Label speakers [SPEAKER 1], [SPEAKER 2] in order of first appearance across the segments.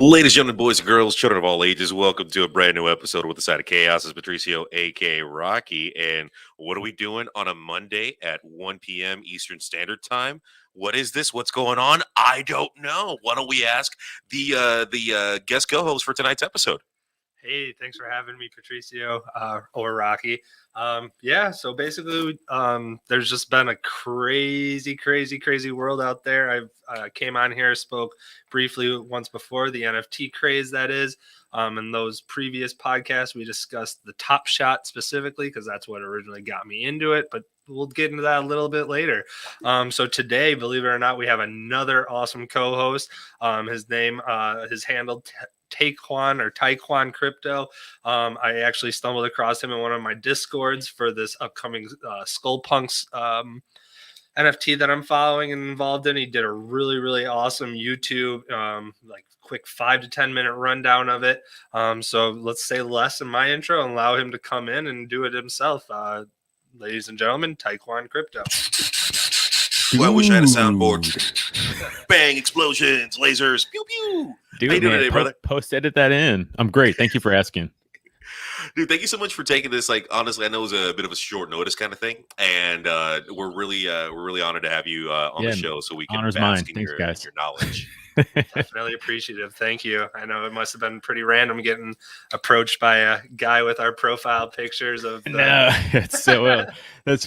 [SPEAKER 1] Ladies, gentlemen, boys and girls, children of all ages, welcome to a brand new episode with the Side of Chaos. It's Patricio, aka Rocky. And what are we doing on a Monday at 1 p.m. Eastern Standard Time? What is this? What's going on? I don't know. Why don't we ask the guest co-host for tonight's episode?
[SPEAKER 2] Hey, thanks for having me, Patricio, or Rocky. So basically, there's just been a crazy world out there. I've came on here, spoke briefly once before, the NFT craze that is. In those previous podcasts, we discussed the Top Shot specifically, because that's what originally got me into it, but we'll get into that a little bit later. So today, believe it or not, we have another awesome co-host. His handle TaeKwonKrypto. I actually stumbled across him in one of my discords for this upcoming Skullpunks NFT that I'm following and involved in. He did a really awesome YouTube quick 5 to 10 minute rundown of it. So let's say less in my intro and allow him to come in and do it himself. Ladies and gentlemen, TaeKwonKrypto.
[SPEAKER 1] Well, I wish I had a soundboard. Bang, explosions, lasers, pew pew.
[SPEAKER 3] Dude,
[SPEAKER 1] how you doing today, brother?
[SPEAKER 3] Post edit that in. I'm great. Thank you for asking.
[SPEAKER 1] Dude, thank you so much for taking this. Like, honestly, I know it was a bit of a short notice kind of thing, and we're really honored to have you on the show, so we can bask in your knowledge.
[SPEAKER 2] Definitely appreciative. Thank you. I know it must have been pretty random getting approached by a guy with our profile pictures of.
[SPEAKER 3] No, it's so it is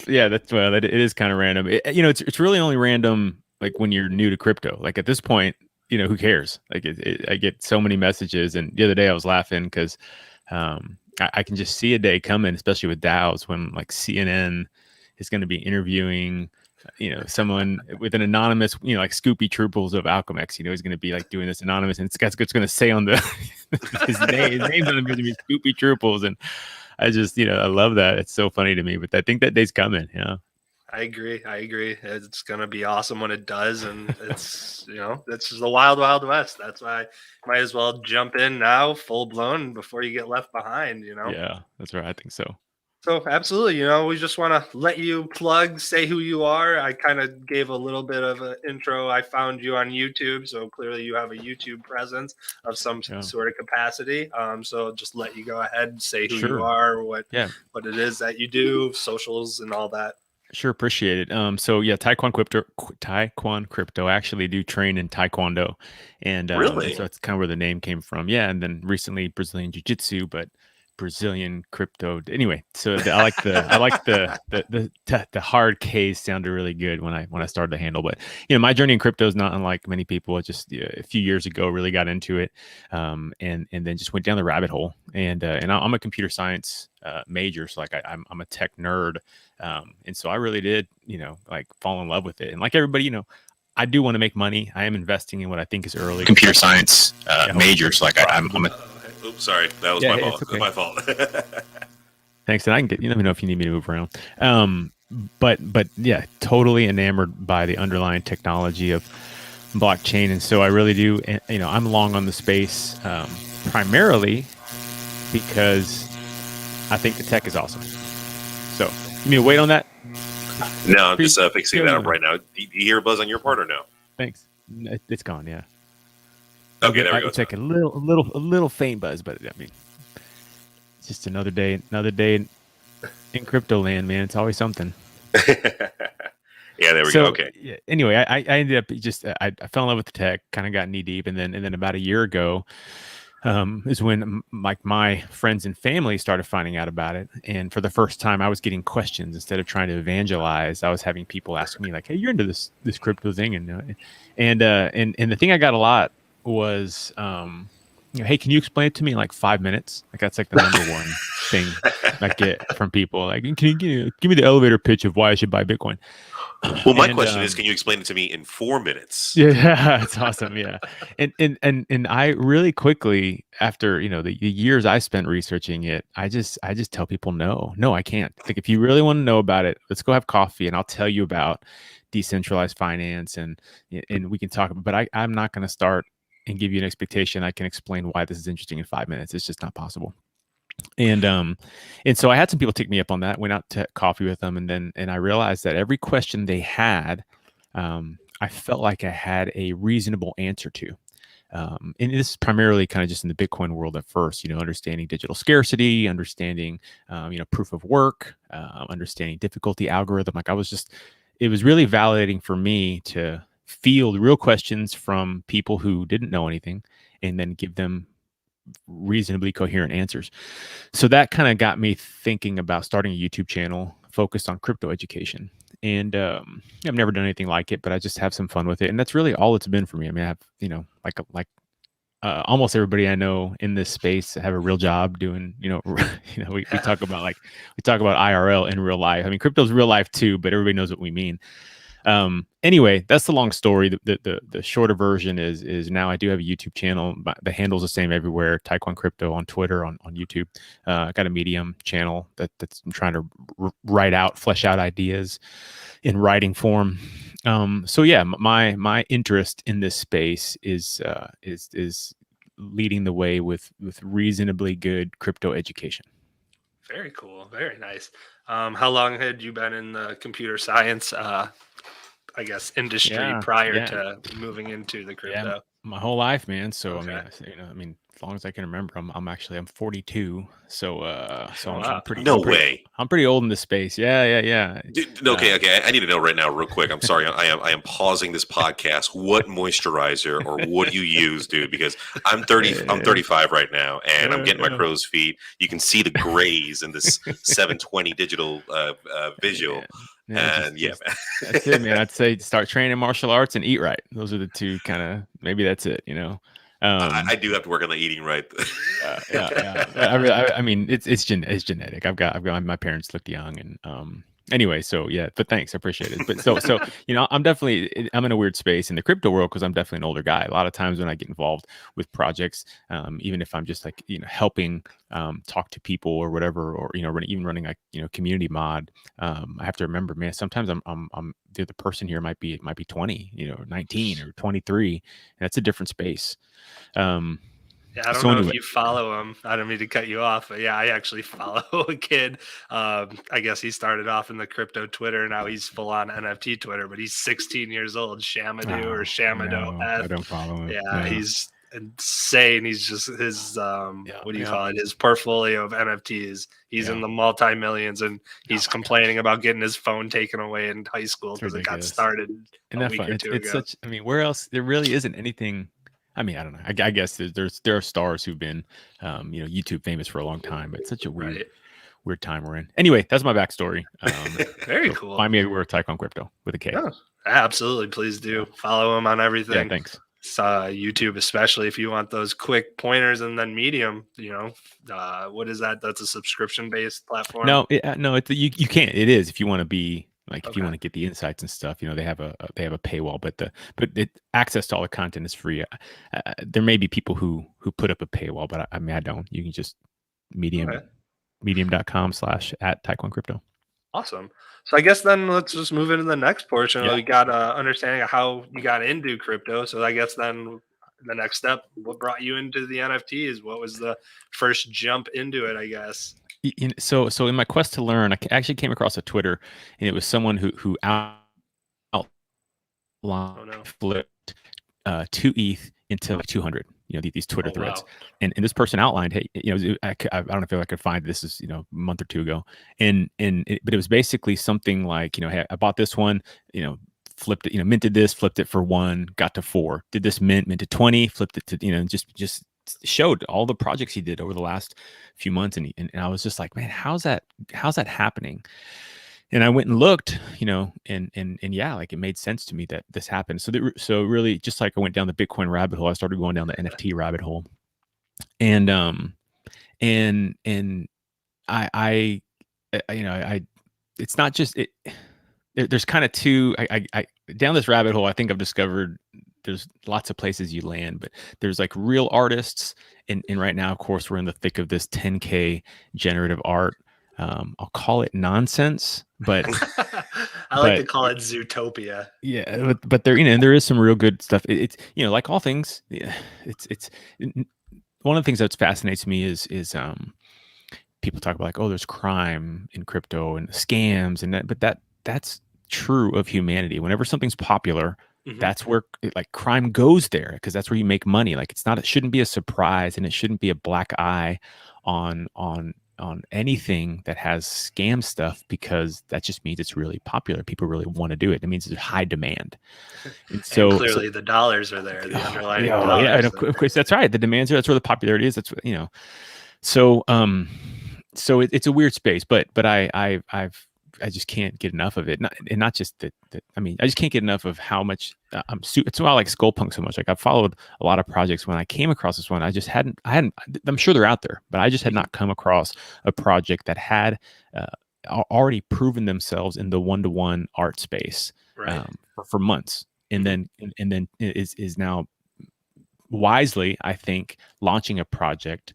[SPEAKER 3] kind of random. It's really only random like when you're new to crypto. Like at this point, who cares? Like I get so many messages, and the other day I was laughing because I can just see a day coming, especially with DAOs, when like CNN is going to be interviewing someone with an anonymous, like Scoopy Trooples of Alchemex, he's going to be like doing this anonymous, and it's going to say on the his name's going to be Scoopy Trooples, and I just I love that. It's so funny to me, but I think that day's coming.
[SPEAKER 2] I agree. It's going to be awesome when it does, and it's it's just the wild west. That's why might as well jump in now, full blown, before you get left behind.
[SPEAKER 3] Yeah, that's right. I think so.
[SPEAKER 2] So absolutely, we just want to let you plug, say who you are. I kind of gave a little bit of an intro. I found you on YouTube, so clearly you have a YouTube presence of some sort of capacity. So just let you go ahead and say who you are, what it is that you do, socials and all that.
[SPEAKER 3] Sure, appreciate it. TaeKwonKrypto. I actually do train in Taekwondo, and
[SPEAKER 1] really,
[SPEAKER 3] so that's kind of where the name came from. Yeah, and then recently Brazilian Jiu-Jitsu, but Brazilian crypto. Anyway, so I like the hard K's sounded really good when I started to handle. But my journey in crypto is not unlike many people. It just a few years ago really got into it, and then just went down the rabbit hole. And I'm a computer science major, so like I'm a tech nerd, and so I really did fall in love with it. And like everybody, I do want to make money. I am investing in what I think is early
[SPEAKER 1] computer science majors. Like I'm a. Oops, sorry, that was my fault.
[SPEAKER 3] Okay.
[SPEAKER 1] My fault.
[SPEAKER 3] Thanks, and I can get. Let me know if you need me to move around. But yeah, totally enamored by the underlying technology of blockchain, and so I really do. I'm long on the space, primarily because I think the tech is awesome. So you need to wait on that?
[SPEAKER 1] No, I'm just fixing that up right now. Do you hear a buzz on your part or no?
[SPEAKER 3] Thanks. It's gone. Yeah.
[SPEAKER 1] Okay, there we go.
[SPEAKER 3] It's like a little faint buzz, but I mean, it's just another day in crypto land, man. It's always something.
[SPEAKER 1] Yeah, there we go. Okay.
[SPEAKER 3] Yeah, anyway, I ended up just I fell in love with the tech, kind of got knee deep, and then about a year ago is when my friends and family started finding out about it, and for the first time, I was getting questions instead of trying to evangelize. I was having people ask me like, "Hey, you're into this crypto thing," and the thing I got a lot was hey, can you explain it to me in like 5 minutes? Like that's like the number one thing I get from people. Like, can you give me the elevator pitch of why I should buy Bitcoin?
[SPEAKER 1] Well, my question is, can you explain it to me in 4 minutes?
[SPEAKER 3] Yeah, it's awesome. Yeah, and I really quickly, after the years I spent researching it, I just tell people no, I can't. Like if you really want to know about it, let's go have coffee, and I'll tell you about decentralized finance, and we can talk. But I'm not going to start and give you an expectation I can explain why this is interesting in 5 minutes. It's just not possible. And so I had some people take me up on that, went out to coffee with them, and I realized that every question they had, I felt like I had a reasonable answer to. and this is primarily kind of just in the Bitcoin world at first, understanding digital scarcity, understanding, proof of work, understanding difficulty algorithm. Like it was really validating for me to field real questions from people who didn't know anything and then give them reasonably coherent answers. So that kind of got me thinking about starting a YouTube channel focused on crypto education. And I've never done anything like it, but I just have some fun with it. And that's really all it's been for me. I mean, I have, like almost everybody I know in this space have a real job doing, we talk about IRL in real life. I mean, crypto's real life too, but everybody knows what we mean. Anyway, that's the long story. The shorter version is now I do have a YouTube channel. The handle's the same everywhere. TaeKwonKrypto on Twitter, on YouTube. I got a Medium channel that's I'm trying to flesh out ideas in writing form. So yeah, my interest in this space is leading the way with reasonably good crypto education.
[SPEAKER 2] Very cool. Very nice. How long had you been in the computer science, I guess, industry prior to moving into the crypto?
[SPEAKER 3] Yeah, my whole life, man. So
[SPEAKER 2] Okay.
[SPEAKER 3] I mean, as long as I can remember, I'm 42. So
[SPEAKER 2] Wow.
[SPEAKER 3] I'm pretty old in this space. Yeah.
[SPEAKER 1] Dude, okay. I need to know right now, real quick. I'm sorry. I am pausing this podcast. What moisturizer or what do you use, dude? Because I'm 30. I'm 35 right now, and I'm getting my crow's feet. You can see the grays in this 720 digital visual.
[SPEAKER 3] Man.
[SPEAKER 1] Man.
[SPEAKER 3] That's it, man. I'd say start training martial arts and eat right. Those are the two kind of. Maybe that's it.
[SPEAKER 1] I do have to work on the eating right.
[SPEAKER 3] Yeah. I mean, it's genetic. I've got my parents looked young, and anyway. So yeah, but thanks, I appreciate it. But so I'm in a weird space in the crypto world because I'm definitely an older guy. A lot of times when I get involved with projects, even if I'm just like helping talk to people or whatever, or even running like community mod, I have to remember, man. Sometimes I'm the person here might be 20, 19 or 23. And that's a different space.
[SPEAKER 2] Yeah, I don't know if you follow him. I don't mean to cut you off, but yeah, I actually follow a kid. I guess he started off in the crypto Twitter. Now he's full on NFT Twitter, but he's 16 years old. Shamado.
[SPEAKER 3] No, I don't follow him.
[SPEAKER 2] Yeah,
[SPEAKER 3] no.
[SPEAKER 2] He's insane. He's just his what do you call it? His portfolio of NFTs. He's in the multi-millions, and he's complaining about getting his phone taken away in high school because it got started a week or two ago.
[SPEAKER 3] I mean, where else? There really isn't anything. I mean, I don't know. I guess there are stars who've been, YouTube famous for a long time, but it's such a weird time we're in. Anyway, that's my backstory.
[SPEAKER 2] Very cool.
[SPEAKER 3] Find me everywhere, TaeKwonKrypto with a K.
[SPEAKER 2] Oh, absolutely, please do follow him on everything.
[SPEAKER 3] Yeah, thanks.
[SPEAKER 2] YouTube, especially if you want those quick pointers, and then Medium. What is that? That's a subscription-based platform.
[SPEAKER 3] No, you can't. It is if you want to be. Like if you want to get the insights and stuff, they have a paywall, but access to all the content is free. There may be people who put up a paywall, but I mean I don't. You can just medium.com/@TaeKwonKrypto.
[SPEAKER 2] Awesome. So I guess then let's just move into the next portion. We got understanding of how you got into crypto. So I guess then the next step, what brought you into the NFTs? What was the first jump into it, I guess?
[SPEAKER 3] So in my quest to learn, I actually came across a Twitter, and it was someone who flipped 2 ETH into like 200. These Twitter threads, and this person outlined, hey, I don't feel like I could find this is a month or two ago, but it was basically something like hey, I bought this one, flipped it, minted this, flipped it for 1, got to 4, did this minted 20, flipped it to just showed all the projects he did over the last few months, and I was just like, man, how's that happening? And I went and looked, and yeah, like it made sense to me that this happened. So really, just like I went down the Bitcoin rabbit hole, I started going down the NFT rabbit hole, and I it's not just it. There's kind of two. I down this rabbit hole. I think I've discovered there's lots of places you land, but there's like real artists, and right now, of course, we're in the thick of this 10K generative art. I'll call it nonsense, but
[SPEAKER 2] I like to call it Zootopia.
[SPEAKER 3] Yeah, but there, there is some real good stuff. It's like all things. Yeah, it's one of the things that fascinates me is people talk about like, oh, there's crime in crypto and scams and that, but that's true of humanity. Whenever something's popular, That's where like crime goes there, because that's where you make money. Like it shouldn't be a surprise, and it shouldn't be a black eye on anything that has scam stuff, because that just means it's really popular. People really want to do it. It means there's high demand. And
[SPEAKER 2] And clearly the dollars are there, the underlying dollars.
[SPEAKER 3] Yeah, and of course that's right. The demands are, that's where the popularity is. That's, you know, so it's a weird space, but I just can't get enough of it. Not just that. I mean, I just can't get enough of how much it's why I like Skullpunk so much. Like I've followed a lot of projects. When I came across this one, I hadn't. I'm sure they're out there, but I just had not come across a project that had already proven themselves in the one-to-one art space for months, and then is now wisely, I think, launching a project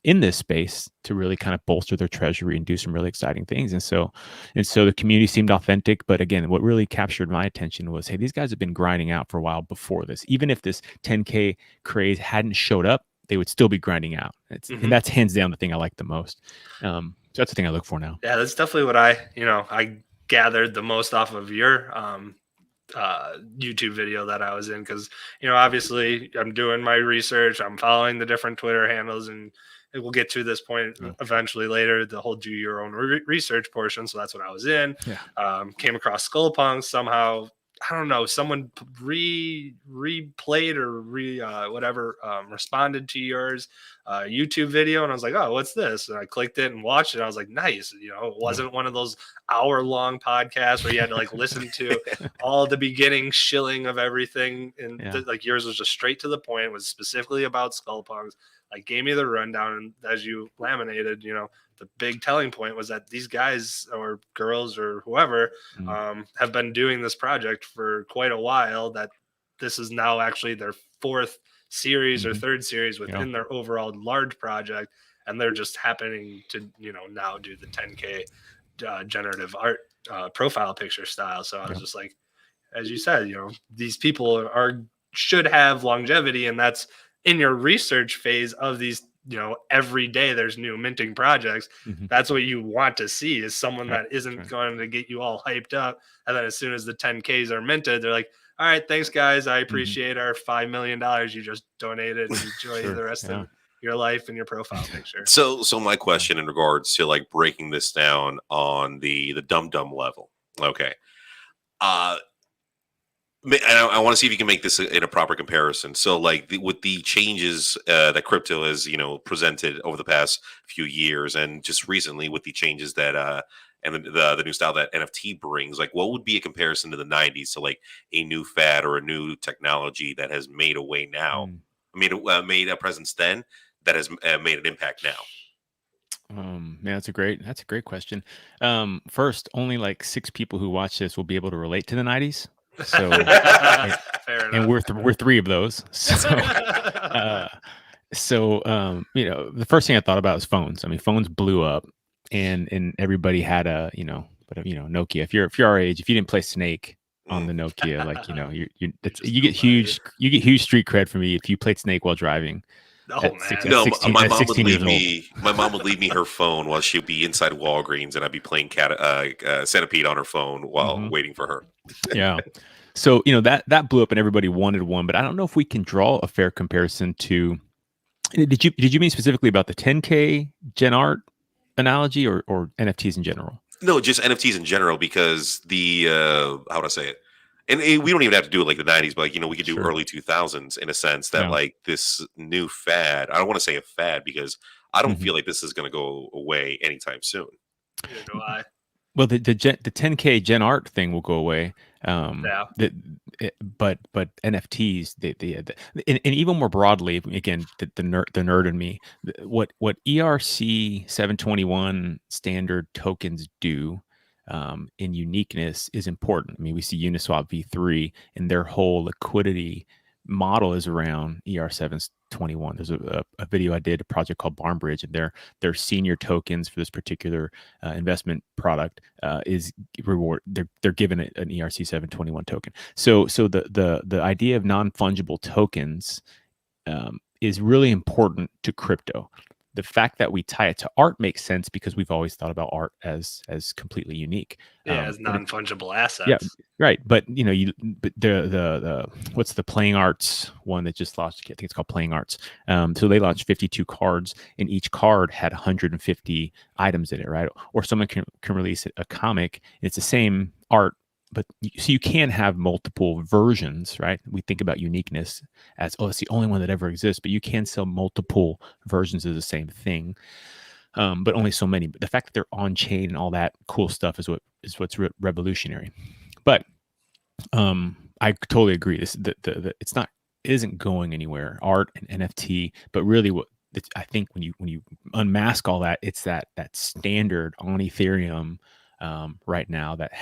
[SPEAKER 3] in this space to really kind of bolster their treasury and do some really exciting things. And so the community seemed authentic. But again, what really captured my attention was, hey, these guys have been grinding out for a while before this. Even if this 10K craze hadn't showed up, they would still be grinding out. And that's hands down the thing I like the most. So that's the thing I look for now.
[SPEAKER 2] Yeah, that's definitely what I gathered the most off of your YouTube video that I was in, because obviously I'm doing my research, I'm following the different Twitter handles, and we'll get to this point eventually later, the whole do your own research portion. So that's what I was in. Came across Skullpunk somehow. I don't know, someone replayed or responded to yours YouTube video, and I was like, oh, what's this? And I clicked it and watched it. I was like, nice. It wasn't one of those hour-long podcasts where you had to like listen to all the beginning shilling of everything. And like yours was just straight to the point. It was specifically about Skullpunks. Like gave me the rundown, and as you laminated, the big telling point was that these guys or girls or whoever have been doing this project for quite a while, that this is now actually their fourth series or third series within their overall large project. And they're just happening to, now do the 10K generative art profile picture style. So I was just like, as you said, these people should have longevity, and that's in your research phase of these, every day there's new minting projects. That's what you want to see, is someone that isn't going to get you all hyped up. And then as soon as the 10Ks are minted, they're like, all right, thanks guys. I appreciate our $5 million you just donated. Enjoy the rest of your life and your profile picture.
[SPEAKER 1] So my question in regards to like breaking this down on the dumb level. Okay. I want to see if you can make this in a proper comparison. So like with the changes that crypto has, presented over the past few years, and just recently with the changes that and the new style that NFT brings, like what would be a comparison to the 90s? So like a new fad or a new technology that has made a way now, made a presence then, that has made an impact now.
[SPEAKER 3] Man, that's a great question. First, only like 6 people who watch this will be able to relate to the 90s. So and we're 3 of those. So the first thing I thought about was phones. I mean, phones blew up, and everybody had a Nokia. If you're our age, if you didn't play Snake on the Nokia, like you get huge street cred from me if you played Snake while driving.
[SPEAKER 1] My mom would leave me. My mom would leave me her phone while she'd be inside Walgreens, and I'd be playing Centipede on her phone while waiting for her.
[SPEAKER 3] Yeah. So that blew up, and everybody wanted one. But I don't know if we can draw a fair comparison to. Did you mean specifically about the 10K Gen Art analogy, or NFTs in general?
[SPEAKER 1] No, just NFTs in general, because the how would I say it? And we don't even have to do it like the 90s, but like, we could do early 2000s in a sense that like this new fad, I don't want to say a fad, because I don't feel like this is going to go away anytime soon.
[SPEAKER 2] Neither do I.
[SPEAKER 3] Well, the 10K Gen Art thing will go away. But NFTs, and even more broadly, again, the nerd in me, what ERC 721 standard tokens do in uniqueness is important. I mean, we see Uniswap v3, and their whole liquidity model is around ER721. There's a video I did, a project called Barnbridge, and their senior tokens for this particular investment product is reward. They're given an ERC721 token. So the idea of non-fungible tokens is really important to crypto. the fact that we tie it to art makes sense because we've always thought about art as completely unique.
[SPEAKER 2] Yeah, as
[SPEAKER 3] But
[SPEAKER 2] non-fungible
[SPEAKER 3] yeah,
[SPEAKER 2] assets.
[SPEAKER 3] right. But but the what's the Playing Arts one that just launched? I think it's called Playing Arts. So they launched 52 cards, and each card had 150 items in it, right? Or someone can release a comic, and it's the same art, but so you can have multiple versions, right? We think about uniqueness as, oh, it's the only one that ever exists, but you can sell multiple versions of the same thing, but only so many. But the fact that they're on chain and all that cool stuff is what's revolutionary. But I totally agree. It isn't going anywhere. Art and NFT, but really I think when you unmask all that, it's that standard on Ethereum right now that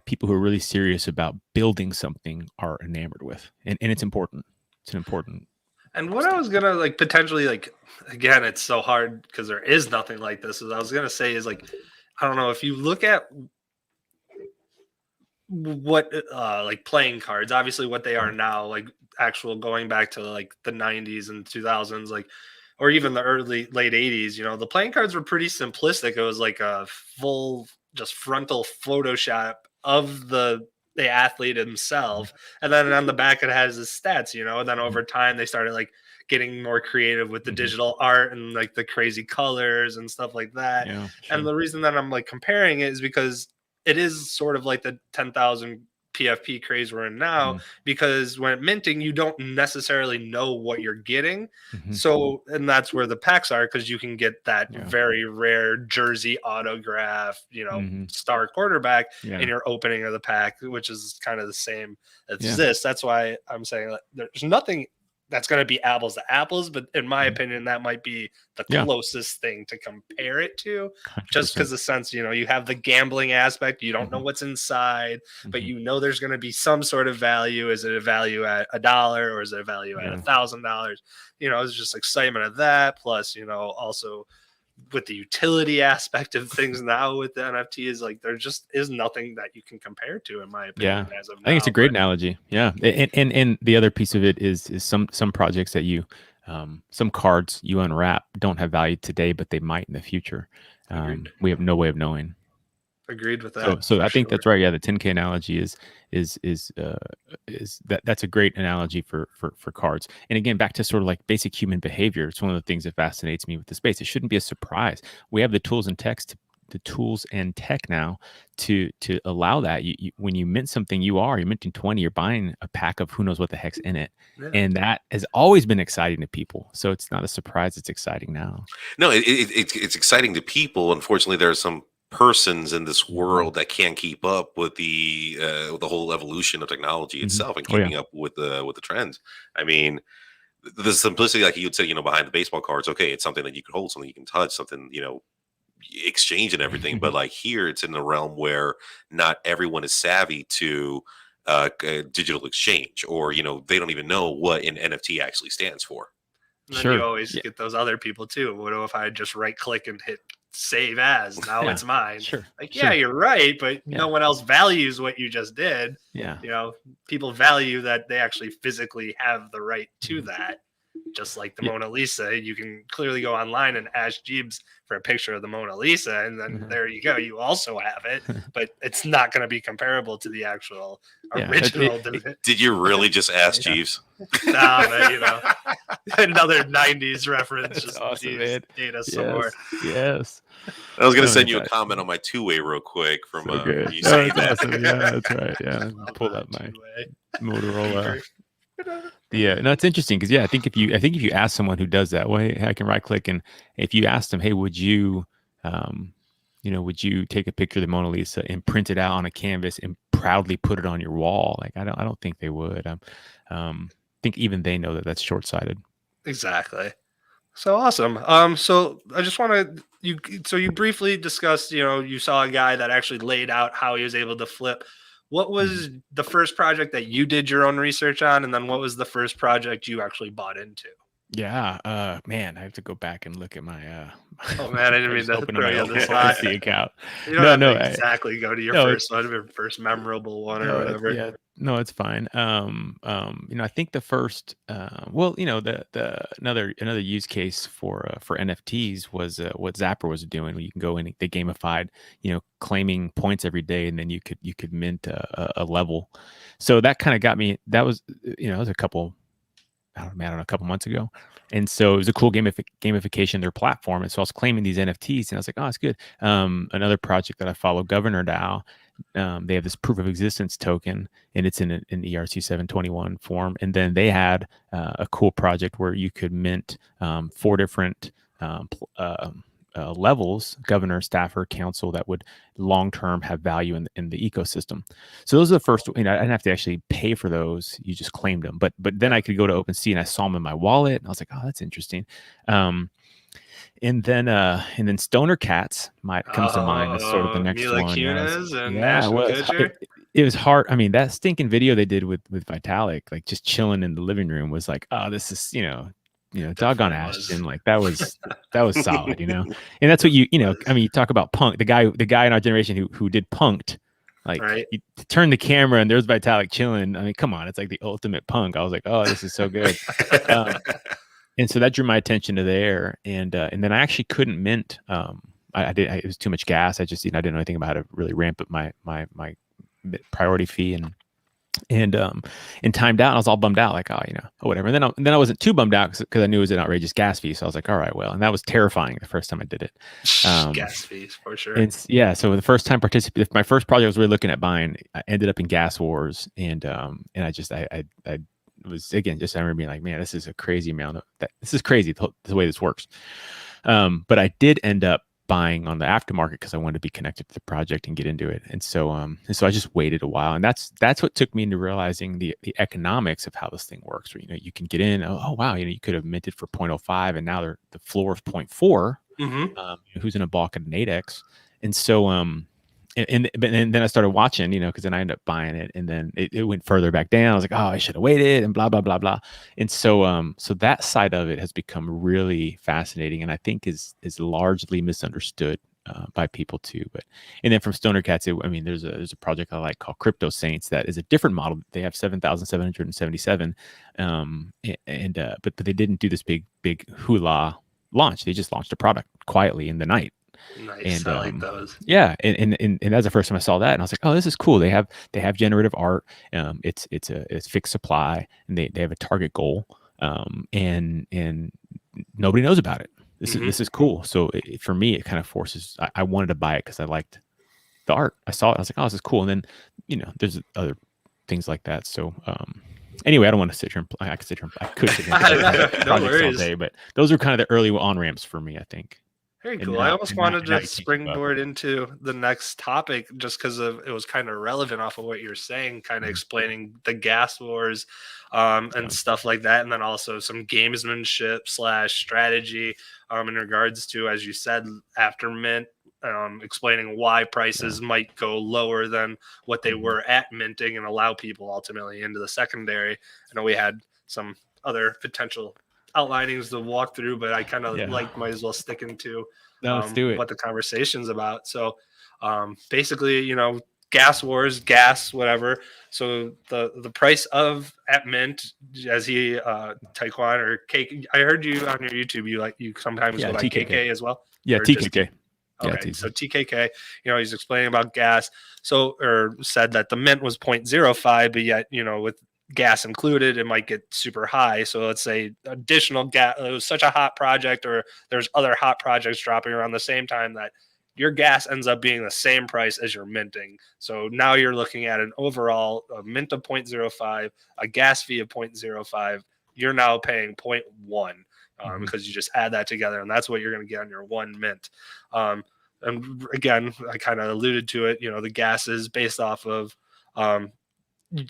[SPEAKER 3] people who are really serious about building something are enamored with, and it's important. It's an important.
[SPEAKER 2] And what I was gonna like potentially like, again, it's so hard because there is nothing like this. As I was gonna say is like, I don't know if you look at what like playing cards, obviously what they are now, like actual going back to like the 90s and 2000s, like, or even the late 80s, the playing cards were pretty simplistic. It was like a full just frontal Photoshop of the athlete himself, and then on the back it has his stats, and then over time they started like getting more creative with the digital art and like the crazy colors and stuff like that.
[SPEAKER 3] Yeah,
[SPEAKER 2] And the reason that I'm like comparing it is because it is sort of like the 10,000 PFP craze we're in now, because when minting, you don't necessarily know what you're getting. So, and that's where the packs are, because you can get that very rare jersey autograph, star quarterback in your opening of the pack, which is kind of the same as this. That's why I'm saying that there's nothing that's going to be apples to apples, but in my opinion, that might be the closest thing to compare it to,
[SPEAKER 3] 100%.
[SPEAKER 2] just because the sense, you have the gambling aspect, you don't know what's inside, but there's going to be some sort of value. Is it a value at $1 or is it a value at $1,000? It's just excitement of that. Plus, also with the utility aspect of things now with the NFTs, like there just is nothing that you can compare to, in my opinion. As of now.
[SPEAKER 3] I think it's a great analogy. Yeah, and the other piece of it is some projects that some cards you unwrap don't have value today, but they might in the future. We have no way of knowing.
[SPEAKER 2] Agreed with that.
[SPEAKER 3] So I think that's right. Yeah, the 10K analogy is that's a great analogy for cards. And again, back to sort of like basic human behavior. It's one of the things that fascinates me with the space. It shouldn't be a surprise. We have the tools and tech now to allow that. When you mint something, you're minting 20. You're buying a pack of who knows what the heck's in it, and that has always been exciting to people. So it's not a surprise. It's exciting now.
[SPEAKER 1] No, it's exciting to people. Unfortunately, there are some persons in this world that can't keep up with the whole evolution of technology itself and keeping up with the trends. I mean, the simplicity, like you would say, behind the baseball cards, okay, it's something that you can hold, something you can touch, something, exchange and everything. But like here, it's in the realm where not everyone is savvy to digital exchange, or they don't even know what an NFT actually stands for.
[SPEAKER 2] And then you always get those other people too. What if I just right click and hit save as? Now it's mine. You're right, but no one else values what you just did. People value that they actually physically have the right to that. Just like the Mona Lisa, you can clearly go online and ask Jeeves for a picture of the Mona Lisa, and then there you go. You also have it, but it's not going to be comparable to the actual original.
[SPEAKER 1] Did you really just ask Jeeves?
[SPEAKER 2] Nah, man, another 90s reference. Just
[SPEAKER 3] awesome,
[SPEAKER 2] data somewhere.
[SPEAKER 3] Yes.
[SPEAKER 1] I was going to send you a comment on my two-way real quick from you saying that.
[SPEAKER 3] Awesome. Yeah, that's right. Yeah, pull up my Motorola. No, it's interesting because I think if you ask someone who does that way, I can right click, and if you ask them, hey, would you take a picture of the Mona Lisa and print it out on a canvas and proudly put it on your wall? Like I don't think they would. I think even they know that that's short-sighted.
[SPEAKER 2] Exactly. So awesome. So I just want to you briefly discussed, you saw a guy that actually laid out how he was able to flip. What was the first project that you did your own research on? And then what was the first project you actually bought into?
[SPEAKER 3] Yeah. Man, I have to go back and look at my,
[SPEAKER 2] oh man, I didn't mean to
[SPEAKER 3] open
[SPEAKER 2] throw
[SPEAKER 3] my
[SPEAKER 2] you on the spot.
[SPEAKER 3] account.
[SPEAKER 2] You don't have to exactly go to your first one, your first memorable one or whatever.
[SPEAKER 3] No, it's fine. I think the first, the another use case for NFTs was what Zapper was doing. Where you can go in, they gamified, claiming points every day, and then you could mint a level. So that kind of got me. That was, it was a couple, I don't know, a couple months ago. And so it was a cool gamification of their platform. And so I was claiming these NFTs, and I was like, oh, it's good. Another project that I follow, Governor DAO, they have this proof of existence token, and it's in an ERC 721 form. And then they had a cool project where you could mint 4 different levels, governor, staffer, council, that would long term have value in the ecosystem. So those are the first. I didn't have to actually pay for those; you just claimed them. But then I could go to OpenSea and I saw them in my wallet, and I was like, oh, that's interesting. And then Stoner Cats comes to mind as sort of the next
[SPEAKER 2] Mila
[SPEAKER 3] one.
[SPEAKER 2] Kunis and
[SPEAKER 3] Yeah,
[SPEAKER 2] Ashton Kutcher.
[SPEAKER 3] it was hard. I mean, that stinking video they did with Vitalik, like just chilling in the living room, was like, oh, this is doggone Ashton, like that was solid, and that's what I mean, you talk about punk, the guy in our generation who did punked, like
[SPEAKER 2] Right.
[SPEAKER 3] you turn the camera and there's Vitalik chilling. I mean, come on, it's like the ultimate punk. I was like, oh, this is so good. And so that drew my attention to there, and then I actually couldn't mint. It was too much gas. I just I didn't know anything about how to really ramp up my priority fee, and timed out. And I was all bummed out, like, oh, whatever. And then I wasn't too bummed out because I knew it was an outrageous gas fee. So I was like, all right, well, and that was terrifying the first time I did it.
[SPEAKER 2] Gas fees for sure.
[SPEAKER 3] And yeah, so the first time my first project I was really looking at buying, I ended up in gas wars, and I was, again, just I remember being like, man, this is a crazy amount of that. This is crazy the way this works. But I did end up buying on the aftermarket because I wanted to be connected to the project and get into it. And so I just waited a while, and that's what took me into realizing the economics of how this thing works. Where you can get in, oh wow, you could have minted for 0.05, and now the floor is 0.4. Who's in a balk at an 8x? And so and then I started watching, because then I ended up buying it, and then it went further back down. I was like, oh, I should have waited, and blah blah blah blah. And so so that side of it has become really fascinating, and I think is largely misunderstood by people too. And then from Stoner Cats, there's a project I like called Crypto Saints that is a different model. They have 7,777, but they didn't do this big hula launch. They just launched a product quietly in the night.
[SPEAKER 2] Nice.
[SPEAKER 3] And
[SPEAKER 2] I like those.
[SPEAKER 3] Yeah, and that's the first time I saw that, and I was like, oh, this is cool. They have generative art. It's fixed supply, and they have a target goal. And nobody knows about it. This is cool. So for me, it kind of forces. I wanted to buy it because I liked the art. I saw it. I was like, oh, this is cool. And then there's other things like that. So anyway, I don't want to sit here. I could sit here and
[SPEAKER 2] No worries.
[SPEAKER 3] all day, but those are kind of the early on ramps for me, I think.
[SPEAKER 2] Very cool. I almost wanted to springboard into the next topic just because it was kind of relevant off of what you're saying, kind of explaining the gas wars and stuff like that. And then also some gamesmanship / strategy in regards to, as you said, after mint, explaining why prices might go lower than what they were at minting and allow people ultimately into the secondary. I know we had some other potential outlinings to walk through, but I kind of might as well stick into
[SPEAKER 3] let's do it.
[SPEAKER 2] What the conversation's about. So basically, gas wars, gas, whatever. So the price of at mint, as he TaeKwon or K, I heard you on your YouTube, you sometimes go by KK as well.
[SPEAKER 3] Yeah, TKK.
[SPEAKER 2] Okay, so TKK, he's explaining about gas. So, or said that the mint was 0.05, but yet, with gas included, it might get super high. So let's say additional gas, it was such a hot project, or there's other hot projects dropping around the same time, that your gas ends up being the same price as your minting. So now you're looking at an overall mint of 0.05, a gas fee of 0.05. You're now paying 0.1 because you just add that together, and that's what you're going to get on your one mint. And again, I kind of alluded to it, the gas is based off of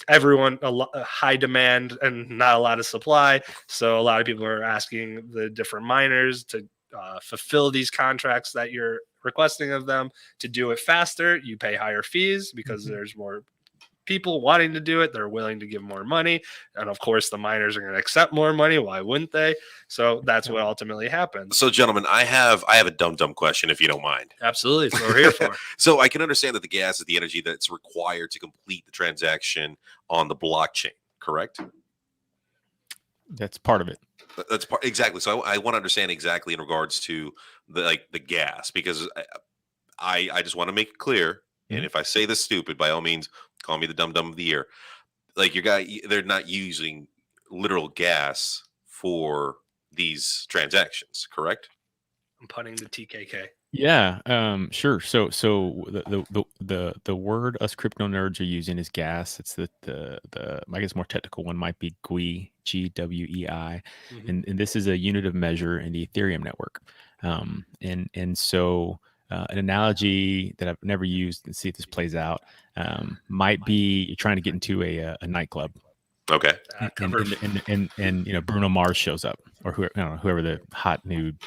[SPEAKER 2] everyone, a high demand and not a lot of supply. So a lot of people are asking the different miners to fulfill these contracts that you're requesting of them. To do it faster, you pay higher fees because there's more people wanting to do it. They're willing to give more money. And of course, the miners are going to accept more money. Why wouldn't they? So that's what ultimately happens.
[SPEAKER 1] So, gentlemen, I have a dumb question, if you don't mind.
[SPEAKER 2] Absolutely. That's what we're here for.
[SPEAKER 1] So I can understand that the gas is the energy that's required to complete the transaction on the blockchain, correct?
[SPEAKER 3] That's part of it.
[SPEAKER 1] That's part, exactly. So I want to understand exactly in regards to the gas, because I just want to make it clear. And if I say this stupid, by all means, call me the dumb of the year. Like they're not using literal gas for these transactions, correct?
[SPEAKER 2] I'm punting the TKK.
[SPEAKER 3] Yeah, sure. So the word us crypto nerds are using is gas. It's the I guess more technical one might be GWEI, GWEI, and this is a unit of measure in the Ethereum network. And so an analogy that I've never used, and see if this plays out, might be you're trying to get into a nightclub.
[SPEAKER 1] Okay.
[SPEAKER 3] And you know, Bruno Mars shows up, or whoever the hot nude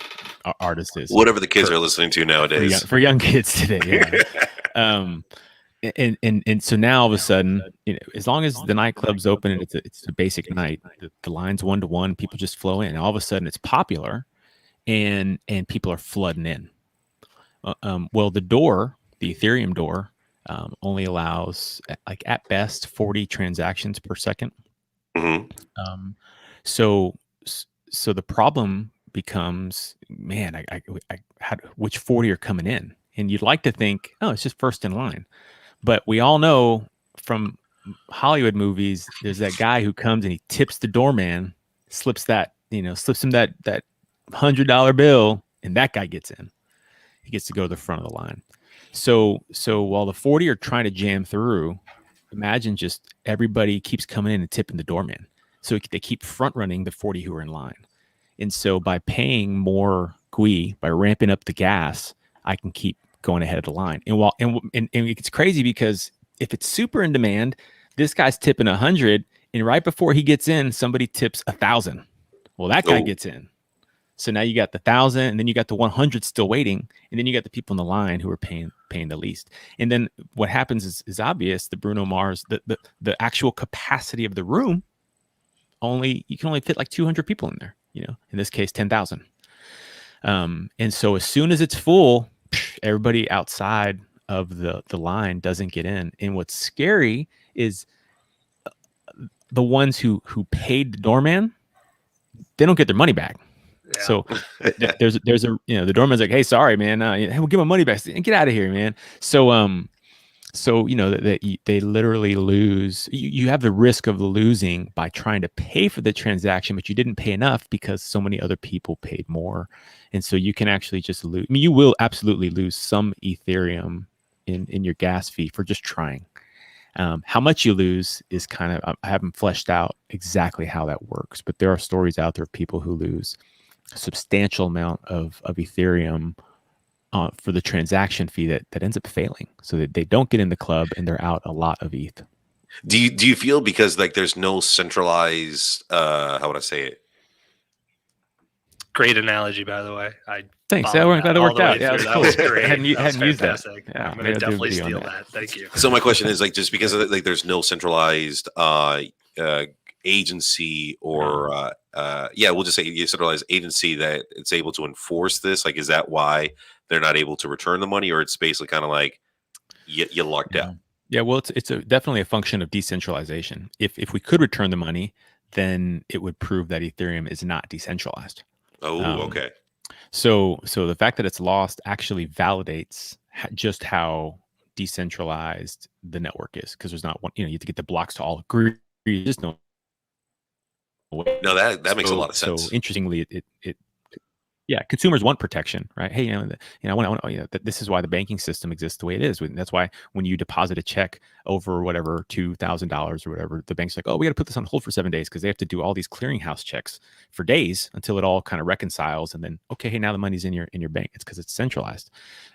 [SPEAKER 3] artist is.
[SPEAKER 1] Whatever the kids are listening to nowadays.
[SPEAKER 3] For young kids today, yeah. And so now all of a sudden, you know, as long as the nightclub's open and it's a basic night, the line's 1-to-1, people just flow in. And all of a sudden it's popular, and people are flooding in. Well, the Ethereum door, only allows at best 40 transactions per second. So the problem becomes, man, I had which 40 are coming in, and you'd like to think, oh, it's just first in line, but we all know from Hollywood movies, there's that guy who comes and he tips the doorman, slips him that $100 bill, and that guy gets in. He gets to go to the front of the line. So while the 40 are trying to jam through, imagine just everybody keeps coming in and tipping the doorman. So they keep front running the 40 who are in line. And so by paying more GWEI, by ramping up the gas, I can keep going ahead of the line. And it's crazy because if it's super in demand, this guy's tipping 100, and right before he gets in, somebody tips 1,000. Well, that guy gets in. So now you got the 1,000, and then you got the 100 still waiting, and then you got the people in the line who are paying the least. And then what happens is obvious. The Bruno Mars, the actual capacity of the room, you can only fit like 200 people in there. You know, in this case, 10,000. And so as soon as it's full, everybody outside of the line doesn't get in. And what's scary is the ones who paid the doorman, they don't get their money back. Yeah. So there's a, you know, the doorman's like, hey, sorry, man, hey, we'll give my money back. Get out of here, man. So you know that they literally lose. You have the risk of losing by trying to pay for the transaction, but you didn't pay enough because so many other people paid more, and so you can actually just lose. I mean, you will absolutely lose some Ethereum in your gas fee for just trying. How much you lose is kind of, I haven't fleshed out exactly how that works, but there are stories out there of people who lose a substantial amount of Ethereum for the transaction fee that ends up failing, so that they don't get in the club and they're out a lot of ETH.
[SPEAKER 1] Do you feel, because like there's no centralized, how would I say it?
[SPEAKER 2] Great analogy, by the way.
[SPEAKER 3] Thanks. Glad it worked out. Yeah,
[SPEAKER 2] that was great.
[SPEAKER 3] I hadn't used that.
[SPEAKER 2] Yeah, I'm gonna definitely steal that. Thank you.
[SPEAKER 1] So my question is, like, just because of like there's no centralized agency or we'll just say a centralized agency that it's able to enforce this. Like, is that why they're not able to return the money, or it's basically kind of like you lucked out?
[SPEAKER 3] Yeah, well, it's definitely a function of decentralization. If we could return the money, then it would prove that Ethereum is not decentralized.
[SPEAKER 1] Oh, okay.
[SPEAKER 3] So the fact that it's lost actually validates just how decentralized the network is, because there's not one. You know, you have to get the blocks to all agree. There's no way.
[SPEAKER 1] No, that makes a lot of sense.
[SPEAKER 3] So interestingly, yeah, consumers want protection, right? Hey, I want this is why the banking system exists the way it is. That's why when you deposit a check over whatever $2,000 or whatever, the bank's like, oh, we got to put this on hold for 7 days because they have to do all these clearinghouse checks for days until it all kind of reconciles, and then okay, hey, now the money's in your bank. It's because it's centralized.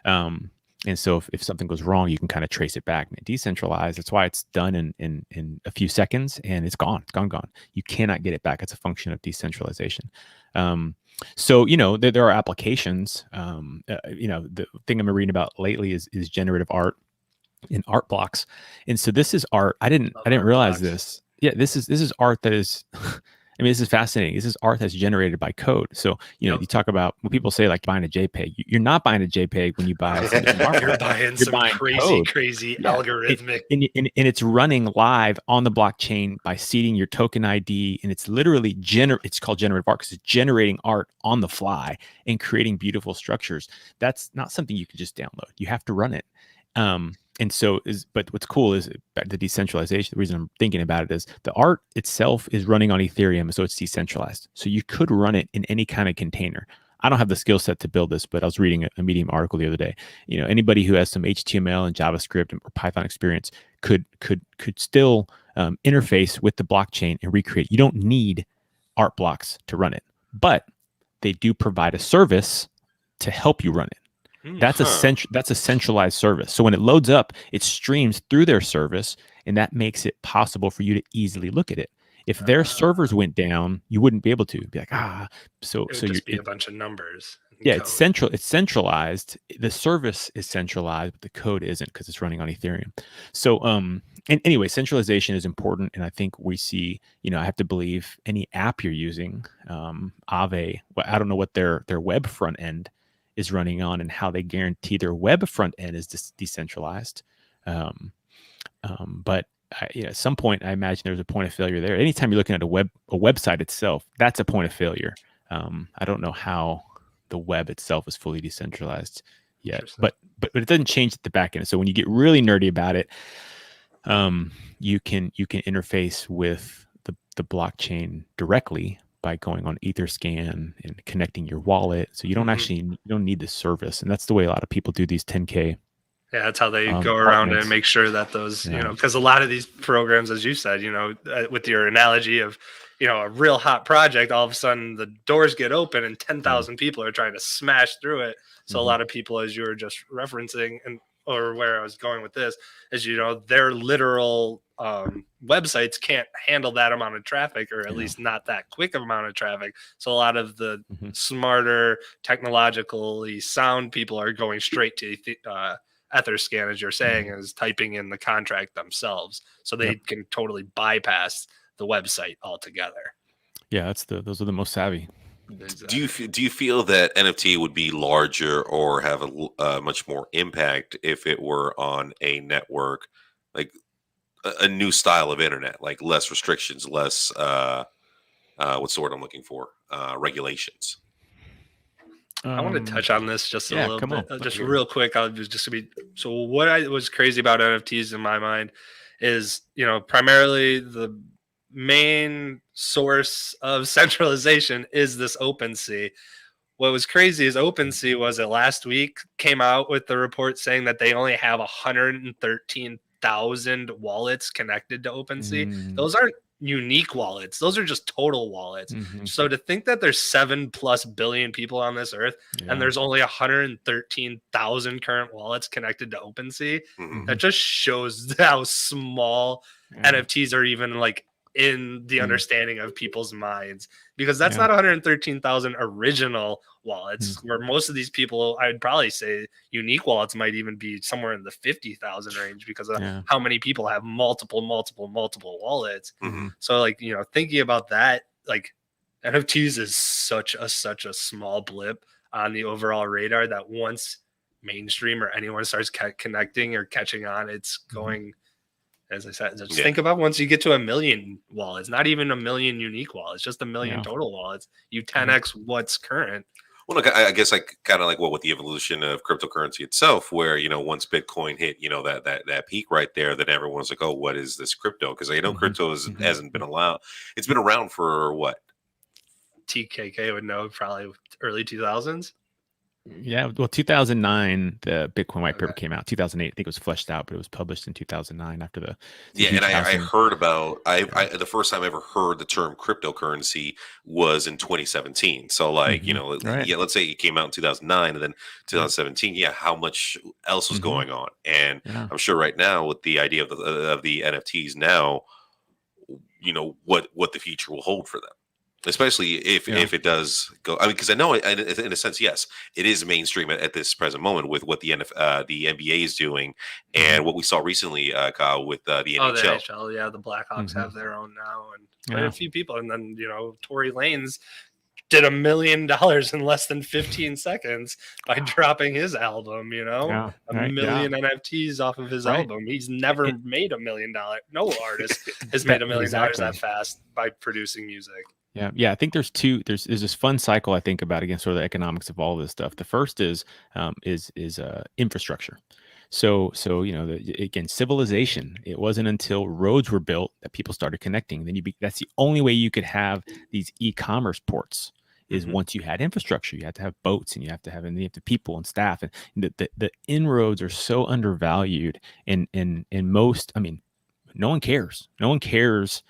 [SPEAKER 3] And so if something goes wrong, you can kind of trace it back. Decentralized, that's why it's done in a few seconds, and it's gone. It's gone. You cannot get it back. It's a function of decentralization. So, you know, there are applications. You know, the thing I'm reading about lately is generative art. in art blocks. And so this is art. I didn't
[SPEAKER 2] Love art
[SPEAKER 3] realize
[SPEAKER 2] blocks.
[SPEAKER 3] this. Yeah, this is art that is I mean, this is fascinating. This is art that's generated by code. So, you know,
[SPEAKER 2] Yep.
[SPEAKER 3] you talk about when people say like buying a JPEG, you're not buying a JPEG when you buy something from
[SPEAKER 2] You're
[SPEAKER 3] artwork.
[SPEAKER 2] buying
[SPEAKER 3] You're
[SPEAKER 2] some
[SPEAKER 3] buying
[SPEAKER 2] crazy,
[SPEAKER 3] code.
[SPEAKER 2] crazy
[SPEAKER 3] Yeah.
[SPEAKER 2] algorithmic.
[SPEAKER 3] And it's running live on the blockchain by seeding your token ID. And it's literally it's called generative art because it's generating art on the fly and creating beautiful structures. That's not something you can just download. You have to run it. And so but what's cool is the decentralization. The reason I'm thinking about it is the art itself is running on Ethereum, so it's decentralized. So you could run it in any kind of container. I don't have the skill set to build this, but I was reading a Medium article the other day. You know, anybody who has some HTML and JavaScript or Python experience could still interface with the blockchain and recreate. You don't need art blocks to run it, but they do provide a service to help you run it. That's a centralized service. So when it loads up, it streams through their service, and that makes it possible for you to easily look at it. If their servers went down, you wouldn't be able to be like, So
[SPEAKER 2] It would just be a bunch of numbers.
[SPEAKER 3] Yeah, it's centralized. The service is centralized, but the code isn't because it's running on Ethereum. So, and anyway, centralization is important, and I think we see. You know, I have to believe any app you're using, Aave. Well, I don't know what their web front end is running on and how they guarantee their web front end is decentralized. But at some point, I imagine there's a point of failure there. Anytime you're looking at a website itself, that's a point of failure. I don't know how the web itself is fully decentralized yet, but it doesn't change at the back end. So when you get really nerdy about it, you can interface with the blockchain directly by going on Etherscan and connecting your wallet. So you don't you don't need the service. And that's the way a lot of people do these 10K.
[SPEAKER 2] Yeah, that's how they go around it and make sure that those, you know, because a lot of these programs, as you said, you know, with your analogy of, you know, a real hot project, all of a sudden the doors get open and 10,000 people are trying to smash through it. So a lot of people, as you were just referencing, or where I was going with this is, you know, their literal websites can't handle that amount of traffic, or at least not that quick amount of traffic. So a lot of the smarter, technologically sound people are going straight to Etherscan, as you're saying, is typing in the contract themselves, so they can totally bypass the website altogether.
[SPEAKER 3] Yeah, those are the most savvy.
[SPEAKER 1] Exactly. Do you feel that NFT would be larger or have a much more impact if it were on a network, like a new style of internet, like less restrictions, less what's the word I'm looking for? Regulations.
[SPEAKER 2] I want to touch on this just a little bit, just real quick. So what was crazy about NFTs in my mind is, you know, primarily the main source of centralization is this OpenSea. What was crazy is OpenSea was it last week came out with the report saying that they only have 113,000 wallets connected to OpenSea. Those aren't unique wallets. Those are just total wallets. So to think that there's 7+ billion people on this earth and there's only 113,000 current wallets connected to OpenSea, that just shows how small NFTs are even like in the understanding of people's minds, because that's not 113,000 original wallets, where most of these people, I'd probably say unique wallets might even be somewhere in the 50,000 range, because of how many people have multiple wallets. So like, you know, thinking about that, like NFTs is such a small blip on the overall radar that once mainstream or anyone starts connecting or catching on, it's going, as I said, just think about once you get to 1 million wallets, not even 1 million unique wallets, just 1 million total wallets, you 10x what's current.
[SPEAKER 1] Well, look, I guess like kind of like what with the evolution of cryptocurrency itself, where, you know, once Bitcoin hit, you know, that peak right there, then everyone's like, oh, what is this crypto? Because I know crypto hasn't been allowed. It's been around for what?
[SPEAKER 2] TKK would know, probably early 2000s.
[SPEAKER 3] Yeah, well, 2009, the Bitcoin white paper came out. 2008, I think it was fleshed out, but it was published in 2009 after the.
[SPEAKER 1] And I heard about, the first time I ever heard the term cryptocurrency was in 2017. So like, you know, let's say it came out in 2009 and then 2017. How much else was going on? And I'm sure right now with the idea of the NFTs now, you know, what the future will hold for them. Especially if
[SPEAKER 3] Yeah.
[SPEAKER 1] it does go. I mean, because I know, in a sense, yes, it is mainstream at this present moment with what the NBA is doing, and what we saw recently, Kyle, with the
[SPEAKER 2] Oh, the
[SPEAKER 1] NHL.
[SPEAKER 2] NHL, yeah, the Blackhawks have their own now, and quite
[SPEAKER 3] Yeah.
[SPEAKER 2] a few people. And then Tory Lanez did $1 million in less than 15 seconds by dropping his album.
[SPEAKER 3] Yeah.
[SPEAKER 2] A
[SPEAKER 3] Right.
[SPEAKER 2] million NFTs off of his
[SPEAKER 3] Right.
[SPEAKER 2] album. He's never made $1 million. No artist has made $1 million that fast by producing music.
[SPEAKER 3] Yeah, yeah. I think there's this fun cycle I think about, again, sort of the economics of all this stuff. The first is infrastructure. So again, civilization. It wasn't until roads were built that people started connecting. That's the only way you could have these e-commerce ports. Is once you had infrastructure, you had to have boats, and you have to have the people and staff, and the inroads are so undervalued. And most, I mean, no one cares. No one cares.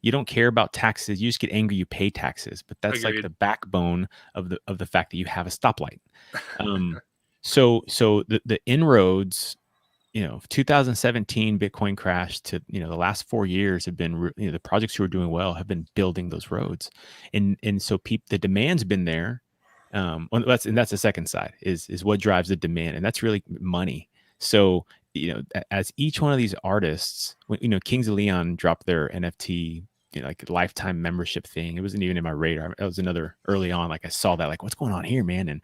[SPEAKER 3] You don't care about taxes. You just get angry. You pay taxes, but that's
[SPEAKER 2] Agreed.
[SPEAKER 3] like the backbone of the fact that you have a stoplight. So the inroads, 2017 Bitcoin crash to the last 4 years have been the projects who are doing well have been building those roads, and so the demand's been there. That's the second side is what drives the demand, and that's really money. So as each one of these artists, Kings of Leon dropped their NFT, like lifetime membership thing. It wasn't even in my radar. That was another early on. Like I saw that, like, what's going on here, man?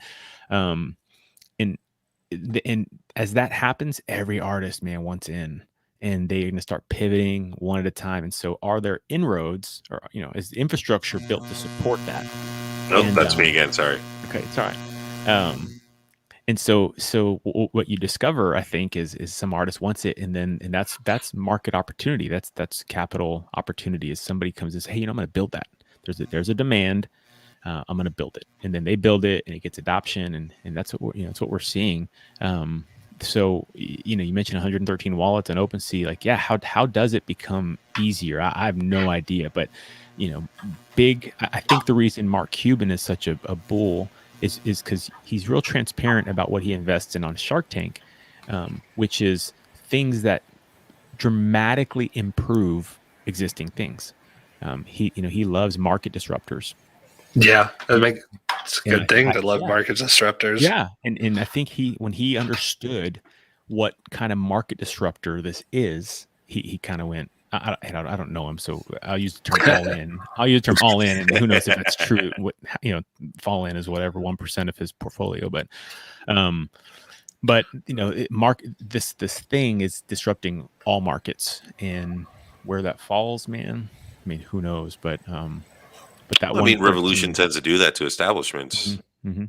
[SPEAKER 3] And as that happens, every artist, man, wants in, and they're going to start pivoting one at a time. And so, are there inroads, or is the infrastructure built to support that?
[SPEAKER 1] Nope, that's me again. Sorry.
[SPEAKER 3] Okay, it's all right. And so what you discover, I think, is some artist wants it, and that's market opportunity. That's capital opportunity. As somebody comes and says, hey, I'm going to build that. There's a demand. I'm going to build it, and then they build it, and it gets adoption, and that's what that's what we're seeing. So you mentioned 113 wallets on OpenSea. Like, yeah, how does it become easier? I have no idea, but I think the reason Mark Cuban is such a bull is because he's real transparent about what he invests in on Shark Tank, which is things that dramatically improve existing things. He loves market disruptors.
[SPEAKER 2] Yeah, it's a good thing to love market disruptors.
[SPEAKER 3] Yeah, and I think when he understood what kind of market disruptor this is, he kind of went, I don't know him, so I'll use the term all in. I'll use the term all in, and who knows if that's true. Fall in is whatever 1% of his portfolio, but this thing is disrupting all markets, and where that falls, man, I mean, who knows? But that
[SPEAKER 1] Revolution tends to do that to establishments.
[SPEAKER 3] Mm-hmm.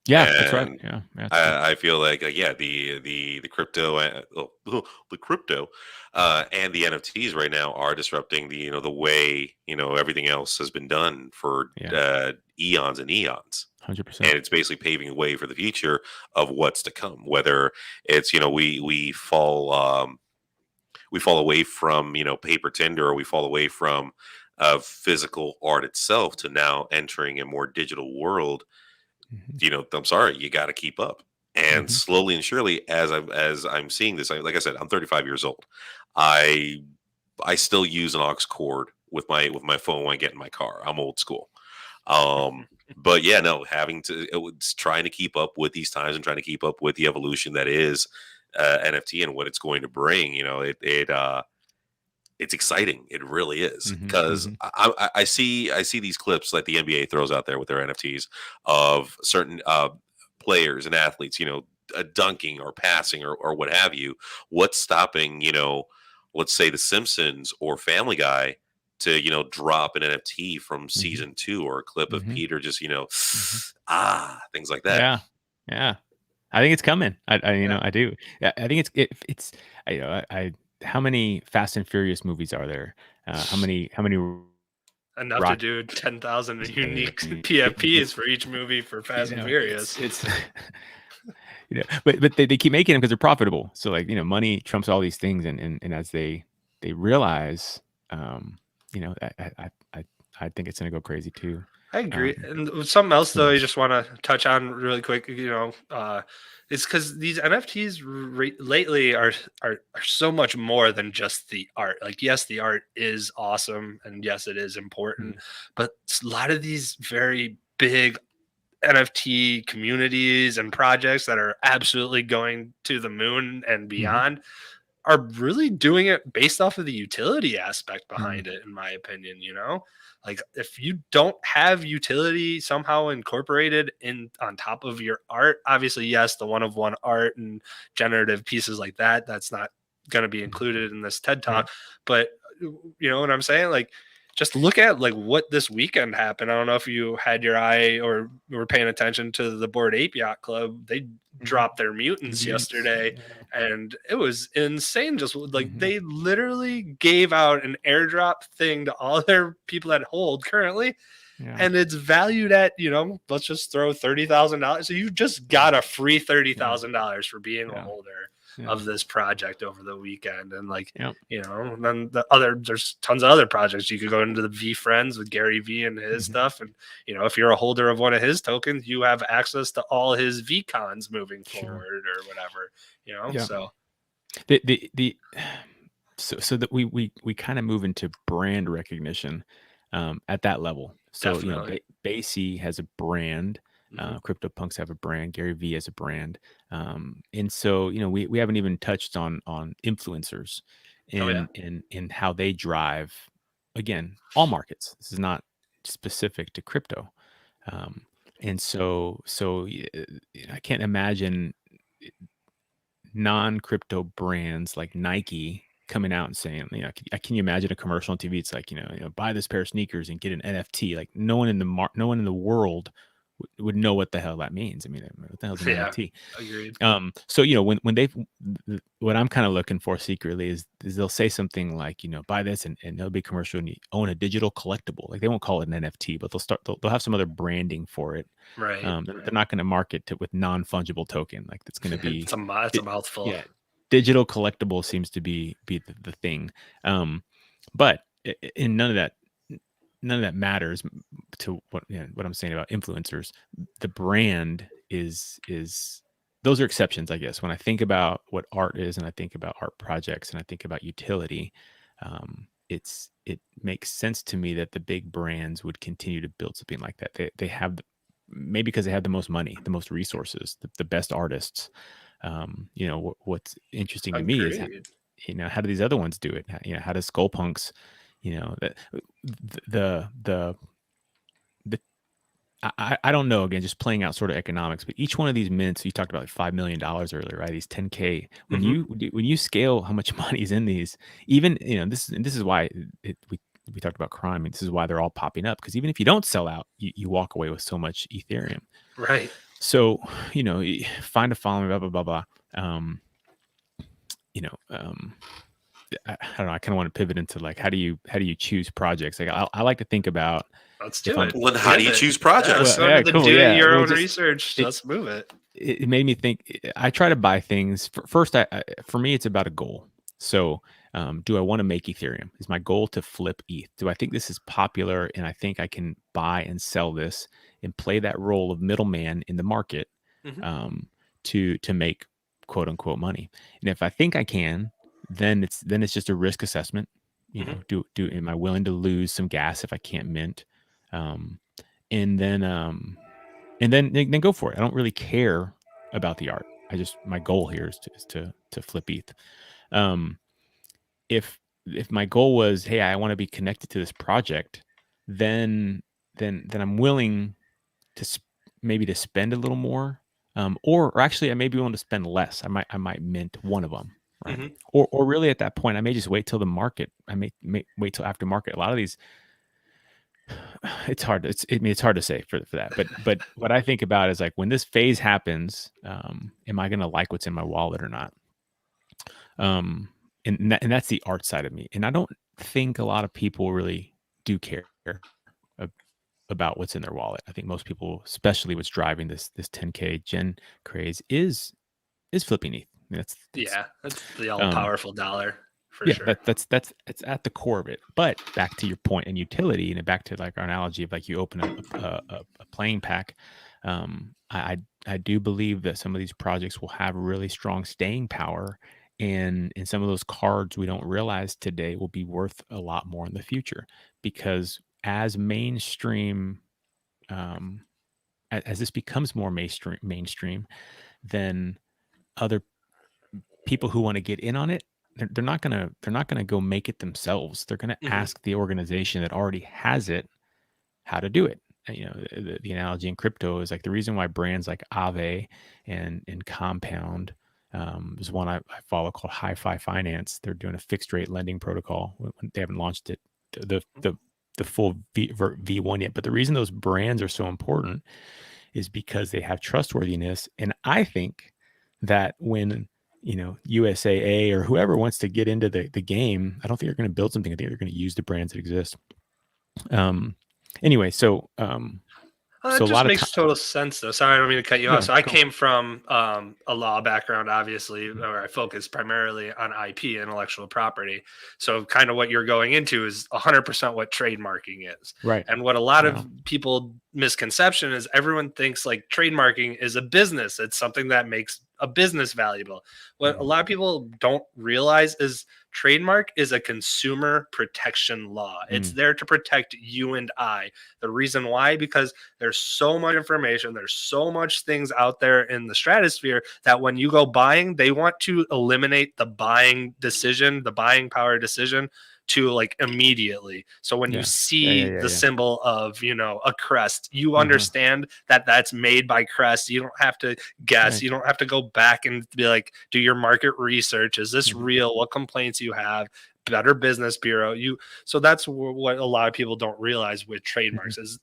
[SPEAKER 3] Yeah, that's right. Yeah,
[SPEAKER 1] I feel like the crypto, the crypto, and the NFTs right now are disrupting the way everything else has been done for eons and eons.
[SPEAKER 3] 100%.
[SPEAKER 1] And it's basically paving the way for the future of what's to come. Whether it's we fall away from paper tinder, or we fall away from physical art itself to now entering a more digital world. I'm sorry, you got to keep up. And slowly and surely, as I'm seeing this, like I said, I'm 35 years old. I still use an aux cord with my phone when I get in my car. I'm old school. But yeah, no, it's trying to keep up with these times and trying to keep up with the evolution that is NFT and what it's going to bring. It's exciting. It really is, because I see these clips like the NBA throws out there with their NFTs of certain players and athletes, dunking or passing or what have you. What's stopping, let's say The Simpsons or Family Guy to, drop an NFT from season 2, or a clip of Peter just, things like that.
[SPEAKER 3] Yeah. Yeah. I think it's coming. I do. Yeah, I think it's how many Fast and Furious movies are there? How many
[SPEAKER 2] enough to do 10,000 unique PFPs for each movie for Fast and Furious.
[SPEAKER 3] It's but they keep making them because they're profitable. So money trumps all these things, and as they realize, I think it's gonna go crazy too.
[SPEAKER 2] I agree. And something else
[SPEAKER 3] so
[SPEAKER 2] though, I
[SPEAKER 3] much.
[SPEAKER 2] just want to touch on really quick. It's because these NFTs lately are so much more than just the art. Like, yes, the art is awesome, and yes, it is important, but a lot of these very big NFT communities and projects that are absolutely going to the moon and beyond are really doing it based off of the utility aspect behind it, in my opinion. Like, if you don't have utility somehow incorporated in on top of your art, obviously, yes, the one of one art and generative pieces like that, that's not going to be included in this TED talk. But you know what I'm saying? Like, just look at like what this weekend happened. I don't know if you had your eye or were paying attention to the Bored Ape Yacht Club. They dropped their mutants yesterday, and it was insane. Just like they literally gave out an airdrop thing to all their people that hold currently, and it's valued at, let's just throw $30,000. So you just got a free $30,000 for being a holder of this project over the weekend. And like, then there's tons of other projects. You could go into the V Friends with Gary V and his stuff. And, if you're a holder of one of his tokens, you have access to all his V cons moving forward or whatever, so.
[SPEAKER 3] So that we kind of move into brand recognition at that level. So
[SPEAKER 2] Definitely.
[SPEAKER 3] Basie has a brand, CryptoPunks have a brand, Gary V has a brand, and so we haven't even touched on influencers and how they drive, again, all markets. This is not specific to crypto, and so I can't imagine non-crypto brands like Nike coming out and saying, can you imagine a commercial on TV? It's like, buy this pair of sneakers and get an NFT. Like no one in the world would know what the hell that means. I mean, what the hell is an NFT?
[SPEAKER 2] Agreed.
[SPEAKER 3] So when what I'm kind of looking for secretly is they'll say something like, buy this and there'll be a commercial and you own a digital collectible. Like they won't call it an NFT, but they'll have some other branding for it.
[SPEAKER 2] Right.
[SPEAKER 3] They're not going to market it with non-fungible token. Like it's going to be
[SPEAKER 2] it's a mouthful.
[SPEAKER 3] Yeah, digital collectible seems to be the thing. But in none of that matters to what I'm saying about influencers. The brand is those are exceptions, I guess. When I think about what art is, and I think about art projects, and I think about utility, it makes sense to me that the big brands would continue to build something like that. They have maybe because they have the most money, the most resources, the best artists. What's interesting to me is how do these other ones do it? How does Skullpunks, I don't know, again, just playing out sort of economics, but each one of these mints, you talked about like $5 million earlier, right? These 10K, when you scale how much money is in these, even, this is why we talked about crime, and this is why they're all popping up, because even if you don't sell out, you walk away with so much Ethereum.
[SPEAKER 2] Right.
[SPEAKER 3] So, find a following, blah, blah, blah, blah. I don't know. I kind of want to pivot into like, how do you choose projects? Like I like to think about,
[SPEAKER 2] let's do it.
[SPEAKER 1] Well, how do you choose projects?
[SPEAKER 2] Do your own research. Let's move it.
[SPEAKER 3] It made me think. I try to buy things. First, for me, it's about a goal. So, do I want to make Ethereum? Is my goal to flip ETH? Do I think this is popular and I think I can buy and sell this and play that role of middleman in the market to make quote unquote money? And if I think I can, then it's just a risk assessment. Am I willing to lose some gas if I can't mint? And then go for it. I don't really care about the art. My goal here is to flip ETH. If my goal was, hey, I want to be connected to this project, then I'm willing to maybe to spend a little more, or actually I may be willing to spend less. I might mint one of them, right? Or really at that point, I may just wait till the market. I may wait till after market. A lot of these, it's hard. It's hard to say for that. But what I think about is like, when this phase happens, am I going to like what's in my wallet or not? And that's the art side of me. And I don't think a lot of people really do care about what's in their wallet. I think most people, especially what's driving this 10K gen craze, is flipping ETH. That's
[SPEAKER 2] the all powerful dollar. for sure.
[SPEAKER 3] That's it's at the core of it. But back to your point and utility, and back to like our analogy of like you open a playing pack. I do believe that some of these projects will have really strong staying power, and some of those cards we don't realize today will be worth a lot more in the future, because as mainstream, as this becomes more mainstream, then other people who want to get in on it, they're not gonna go make it themselves. They're gonna
[SPEAKER 2] Mhm.
[SPEAKER 3] ask the organization that already has it how to do it. You know, the analogy in crypto is like the reason why brands like Aave and Compound, is one I follow called Hi-Fi Finance. They're doing a fixed rate lending protocol. They haven't launched it the full V1 yet. But the reason those brands are so important is because they have trustworthiness. And I think that when, you know, USAA or whoever wants to get into the game, I don't think they're going to build something. I think they're going to use the brands that exist. Anyway, so
[SPEAKER 2] It
[SPEAKER 3] so a
[SPEAKER 2] just
[SPEAKER 3] lot of
[SPEAKER 2] makes total sense, though. Sorry, I don't mean to cut you
[SPEAKER 3] No,
[SPEAKER 2] off. So I
[SPEAKER 3] go.
[SPEAKER 2] came from a law background, obviously, where I focus primarily on IP, intellectual property. So kind of what you're going into is 100% what trademarking is.
[SPEAKER 3] Right.
[SPEAKER 2] And what a lot
[SPEAKER 3] Wow.
[SPEAKER 2] of people misconception is everyone thinks like trademarking is a business. It's something that makes a business valuable. What a lot of people don't realize is trademark is a consumer protection law. It's there to protect you and I. The reason why, because there's so much information, there's so much things out there in the stratosphere that when you go buying, they want to eliminate the buying decision, the buying power decision to like immediately. So when you see the symbol of, you know, a crest, you understand that that's made by Crest. You don't have to guess.
[SPEAKER 3] Right.
[SPEAKER 2] You don't have to go back and be like, do your market research. Is this real? What complaints you have? Better Business Bureau. So that's what a lot of people don't realize with trademarks is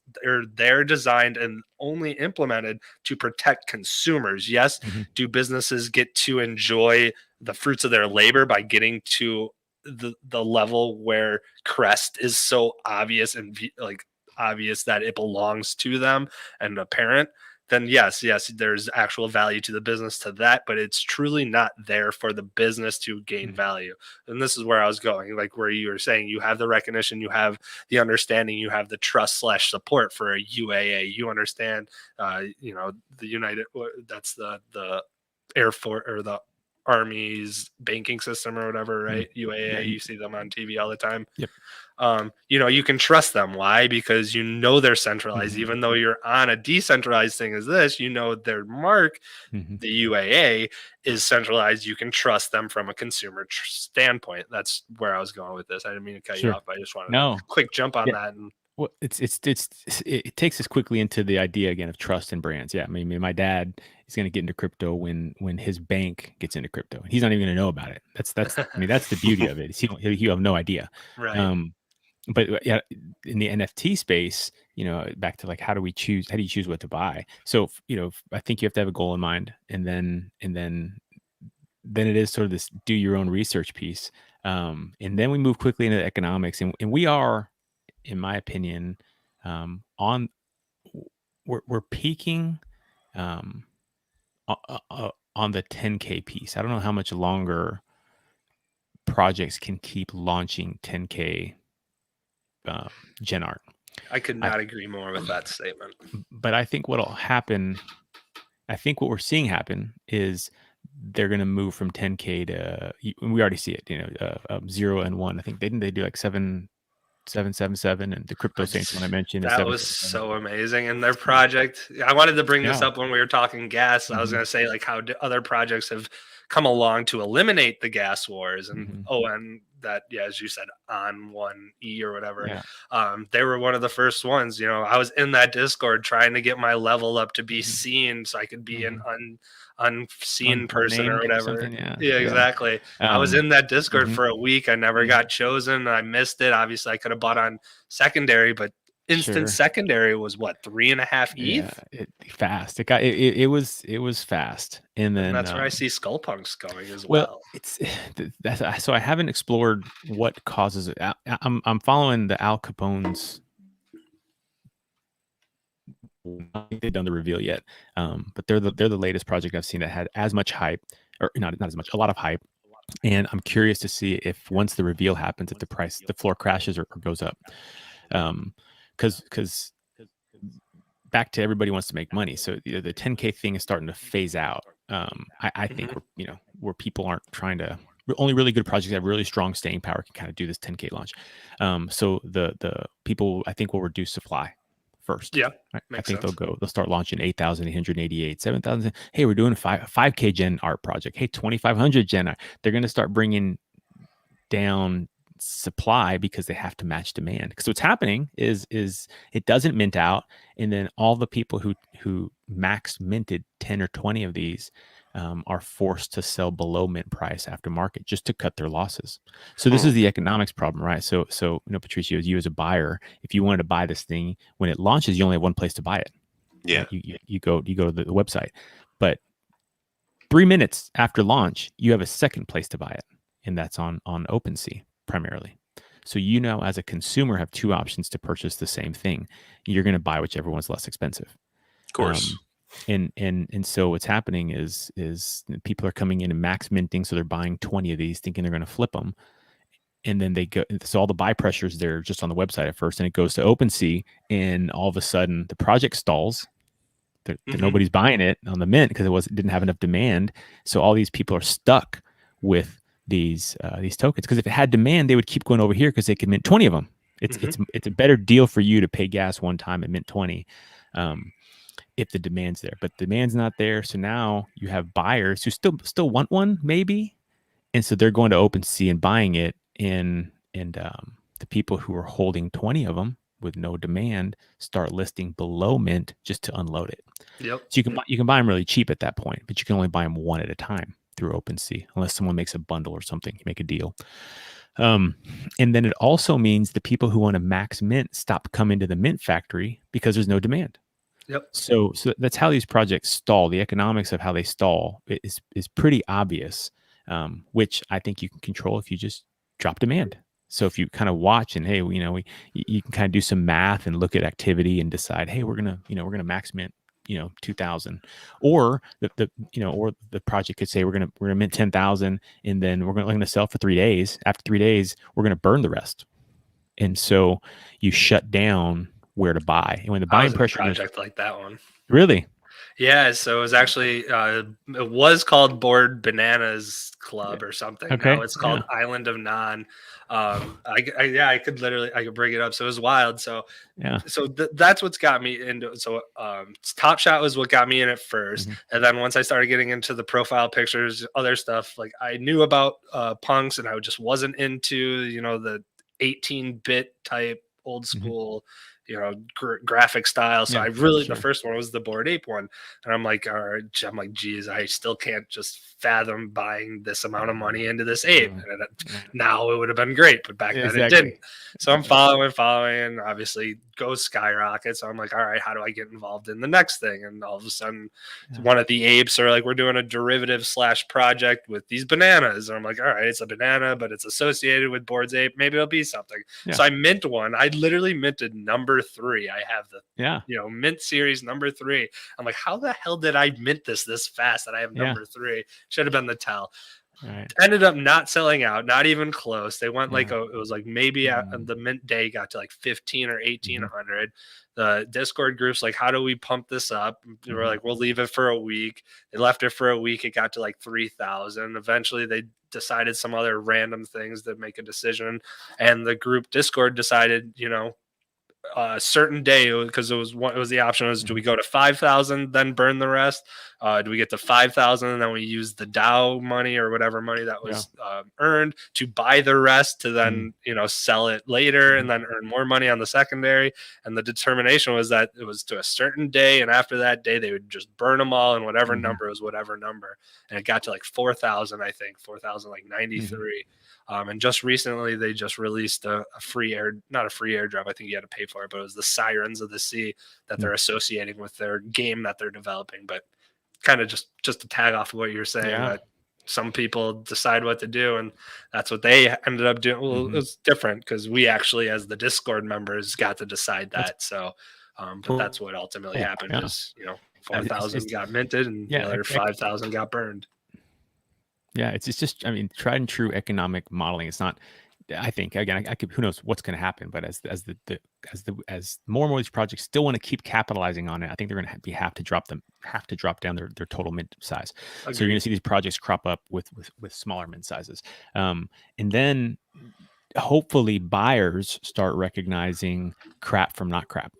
[SPEAKER 2] they're designed and only implemented to protect consumers. Yes, do businesses get to enjoy the fruits of their labor by getting to the level where Crest is so obvious and like obvious that it belongs to them and apparent? Then yes, there's actual value to the business to that, but it's truly not there for the business to gain value. And this is where I was going, like where you were saying you have the recognition, you have the understanding, you have the trust / support for a UAA. You understand, you know, the United, that's the Air Force or the Army's banking system or whatever, right? UAA, you see them on TV all the time.
[SPEAKER 3] Yep.
[SPEAKER 2] You know, you can trust them. Why? Because you know they're centralized. Even though you're on a decentralized thing as this, you know their mark, the UAA, is centralized. You can trust them from a consumer standpoint. That's where I was going with this. I didn't mean to cut you off. I just wanted a quick jump on that. And
[SPEAKER 3] well, it takes us quickly into the idea again of trust and brands. Yeah, I mean, my dad is going to get into crypto when his bank gets into crypto. He's not even going to know about it. That's I mean, that's the beauty of it. He'll have no idea.
[SPEAKER 2] right.
[SPEAKER 3] But yeah, in the NFT space, you know, back to like how do you choose what to buy? So you know, I think you have to have a goal in mind, and then it is sort of this do your own research piece, and then we move quickly into the economics, and we are, in my opinion, we're peaking on the 10K piece. I don't know how much longer projects can keep launching 10K gen art.
[SPEAKER 2] I could not agree more with that statement.
[SPEAKER 3] But I think what'll happen, I think what we're seeing happen is they're going to move from 10K to, we already see it, you know, 0 and 1. I think they do like 777, and the Crypto Saints one I mentioned is
[SPEAKER 2] that was
[SPEAKER 3] 777.
[SPEAKER 2] so amazing. And their project, I wanted to bring this up when we were talking gas. I was going to say like how other projects have come along to eliminate the gas wars, and and that, yeah, as you said, on 1E or whatever. They were one of the first ones. You know, I was in that Discord trying to get my level up to be seen so I could be an unseen person or whatever. Yeah, exactly. I was in that Discord for a week. I never got chosen. I missed it. Obviously, I could have bought on secondary, but instant secondary was what, 3.5 ETH?
[SPEAKER 3] Fast. It was fast, and then
[SPEAKER 2] that's where I see Skullpunks going as
[SPEAKER 3] well. So I haven't explored what causes it. I'm following the Al Capone's. I don't think they've done the reveal yet, but they're the latest project I've seen that had as much hype, or not as much, a lot of hype, And I'm curious to see if once the reveal happens, if the floor crashes or goes up. Because back to everybody wants to make money. So the 10K thing is starting to phase out. I think where people aren't trying to, only really good projects that have really strong staying power can kind of do this 10K launch. So the people I think will reduce supply first.
[SPEAKER 2] Yeah,
[SPEAKER 3] I think they'll start launching 8,888, 7,000. Hey, we're doing a 5K gen art project. Hey, 2,500 gen art. They're going to start bringing down supply because they have to match demand. Because what's happening is it doesn't mint out, and then all the people who max minted 10 or 20 of these are forced to sell below mint price after market just to cut their losses. So this is the economics problem, right? So Patricio, you as a buyer, if you wanted to buy this thing when it launches, you only have one place to buy it.
[SPEAKER 1] Yeah,
[SPEAKER 3] right? You go to the website, but 3 minutes after launch, you have a second place to buy it, and that's on OpenSea primarily. So you now, as a consumer, have two options to purchase the same thing. You're going to buy whichever one's less expensive.
[SPEAKER 1] Of course.
[SPEAKER 3] And so what's happening is people are coming in and max minting, so they're buying 20 of these, thinking they're going to flip them, and then they go. So all the buy pressures there just on the website at first, and it goes to OpenSea, and all of a sudden the project stalls. Nobody's buying it on the mint because it didn't have enough demand. So all these people are stuck with these tokens, because if it had demand, they would keep going over here because they could mint 20 of them. It's a better deal for you to pay gas one time and mint 20 if the demand's there. But demand's not there, so now you have buyers who still want one maybe, and so they're going to OpenSea and buying it. And the people who are holding 20 of them with no demand start listing below mint just to unload it.
[SPEAKER 2] Yep.
[SPEAKER 3] So you can buy them really cheap at that point, but you can only buy them one at a time through OpenSea, unless someone makes a bundle or something. You make a deal. And then it also means the people who want to max mint stop coming to the mint factory because there's no demand.
[SPEAKER 2] Yep.
[SPEAKER 3] So that's how these projects stall. The economics of how they stall is pretty obvious, which I think you can control if you just drop demand. So if you kind of watch and, hey, you can kind of do some math and look at activity and decide, hey, we're gonna max mint 2,000, or the project could say we're gonna mint 10,000, and then we're gonna sell for 3 days. After 3 days, we're gonna burn the rest, and so you shut down where to buy. And when the buying pressure
[SPEAKER 2] project like that one,
[SPEAKER 3] really.
[SPEAKER 2] Yeah, so it was actually it was called Board Bananas Club or something.
[SPEAKER 3] Okay.
[SPEAKER 2] Now it's called Island of Non. I could bring it up. So it was wild. So
[SPEAKER 3] yeah.
[SPEAKER 2] So that's what's got me into. So Top Shot was what got me in at first, and then once I started getting into the profile pictures, other stuff, like I knew about punks, and I just wasn't into the 18-bit type old school. Graphic style. So I really, the first one was the Bored Ape one. And I'm like, geez, I still can't just fathom buying this amount of money into this ape. And now it would have been great, but back then it didn't. So I'm following, and obviously goes skyrocket. So I'm like, all right, how do I get involved in the next thing? And all of a sudden, one of the apes are like, we're doing a derivative / project with these bananas. And I'm like, all right, it's a banana, but it's associated with Bored's ape. Maybe it'll be something. So I mint one. I literally minted number 3. I have the mint series number 3. I'm like, how the hell did I mint this fast that I have number 3? Should have been the tell. Right. Ended up not selling out, not even close. They went it was like maybe the mint day got to like 15 or 1800. The Discord group's like, how do we pump this up? They were like, we'll leave it for a week. They left it for a week. It got to like 3,000. Eventually they decided some other random things to make a decision. And the group Discord decided, a certain day, because it was the option was, do we go to 5,000 then burn the rest? Do we get to 5,000 and then we use the DAO money or whatever money that was earned to buy the rest to then sell it later and then earn more money on the secondary? And the determination was that it was to a certain day, and after that day they would just burn them all, and whatever number was whatever number. And it got to like 4,000, I think 4,093. And just recently they just released a free not a free airdrop. I think you had to pay for it, but it was the Sirens of the Sea that they're associating with their game that they're developing. But kind of just to tag off of what you're saying, that some people decide what to do, and that's what they ended up doing. Well, it was different because we actually, as the Discord members, got to decide that. So, but that's what ultimately happened is, 4,000 got minted and the other 5,000 got burned.
[SPEAKER 3] Yeah, it's just, I mean, tried and true economic modeling. It's not, I think, again, I could, who knows what's going to happen, but as more and more of these projects still want to keep capitalizing on it, I think they're going to have to drop down their total mint size.
[SPEAKER 2] Agreed.
[SPEAKER 3] So you're going to see these projects crop up with smaller mint sizes, and then hopefully buyers start recognizing crap from not crap.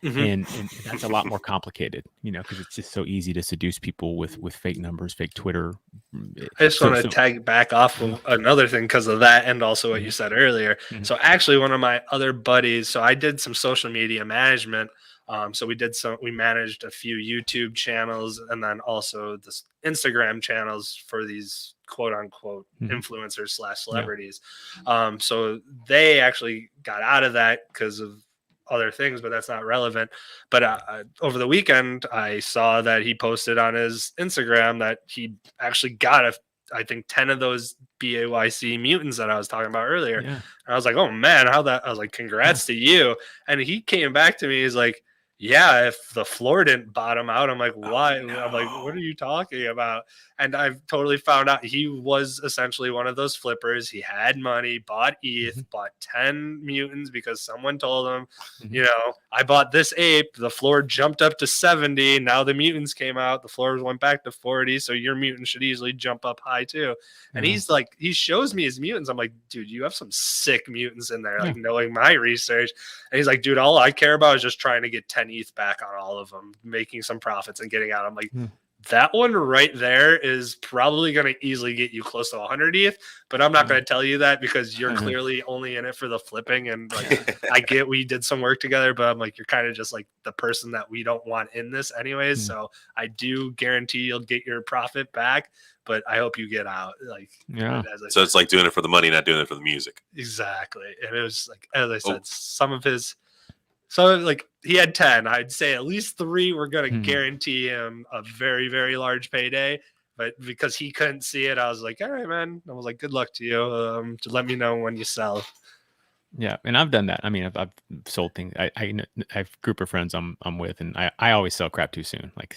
[SPEAKER 3] And that's a lot more complicated, because it's just so easy to seduce people with fake numbers, fake Twitter.
[SPEAKER 2] I just want to tag back off of another thing because of that, and also what you said earlier. So actually, one of my other buddies, so I did some social media management. So we managed a few YouTube channels and then also the Instagram channels for these quote unquote influencers / celebrities. So they actually got out of that because of other things, but that's not relevant. But over the weekend, I saw that he posted on his Instagram that he actually got I think 10 of those BAYC mutants that I was talking about earlier.
[SPEAKER 3] Yeah.
[SPEAKER 2] I was like, oh man, I was like, congrats to you. And he came back to me. He's like, yeah, if the floor didn't bottom out. I'm like, why?
[SPEAKER 1] Oh, no.
[SPEAKER 2] I'm like, what are you talking about? And I've totally found out he was essentially one of those flippers. He had money, bought ETH, bought 10 mutants because someone told him, I bought this ape. The floor jumped up to 70. Now the mutants came out. The floor went back to 40. So your mutant should easily jump up high too. And he's like, he shows me his mutants. I'm like, dude, you have some sick mutants in there, like knowing my research. And he's like, dude, all I care about is just trying to get 10 ETH back on all of them, making some profits and getting out. I'm like, that one right there is probably going to easily get you close to 100 ETH, but I'm not going to tell you that because you're clearly only in it for the flipping. And like, I get we did some work together, but I'm like, you're kind of just like the person that we don't want in this anyways. So I do guarantee you'll get your profit back, but I hope you get out. Like,
[SPEAKER 1] so it's like doing it for the money, not doing it for the music.
[SPEAKER 2] Exactly. And it was like, as I said, some of his, so like he had 10, I'd say at least 3 were going to guarantee him a very, very large payday. But because he couldn't see it, I was like, all right, man. I was like, good luck to you. To let me know when you sell.
[SPEAKER 3] Yeah, and I've done that. I mean, I've sold things. I have a group of friends I'm with, and I always sell crap too soon. Like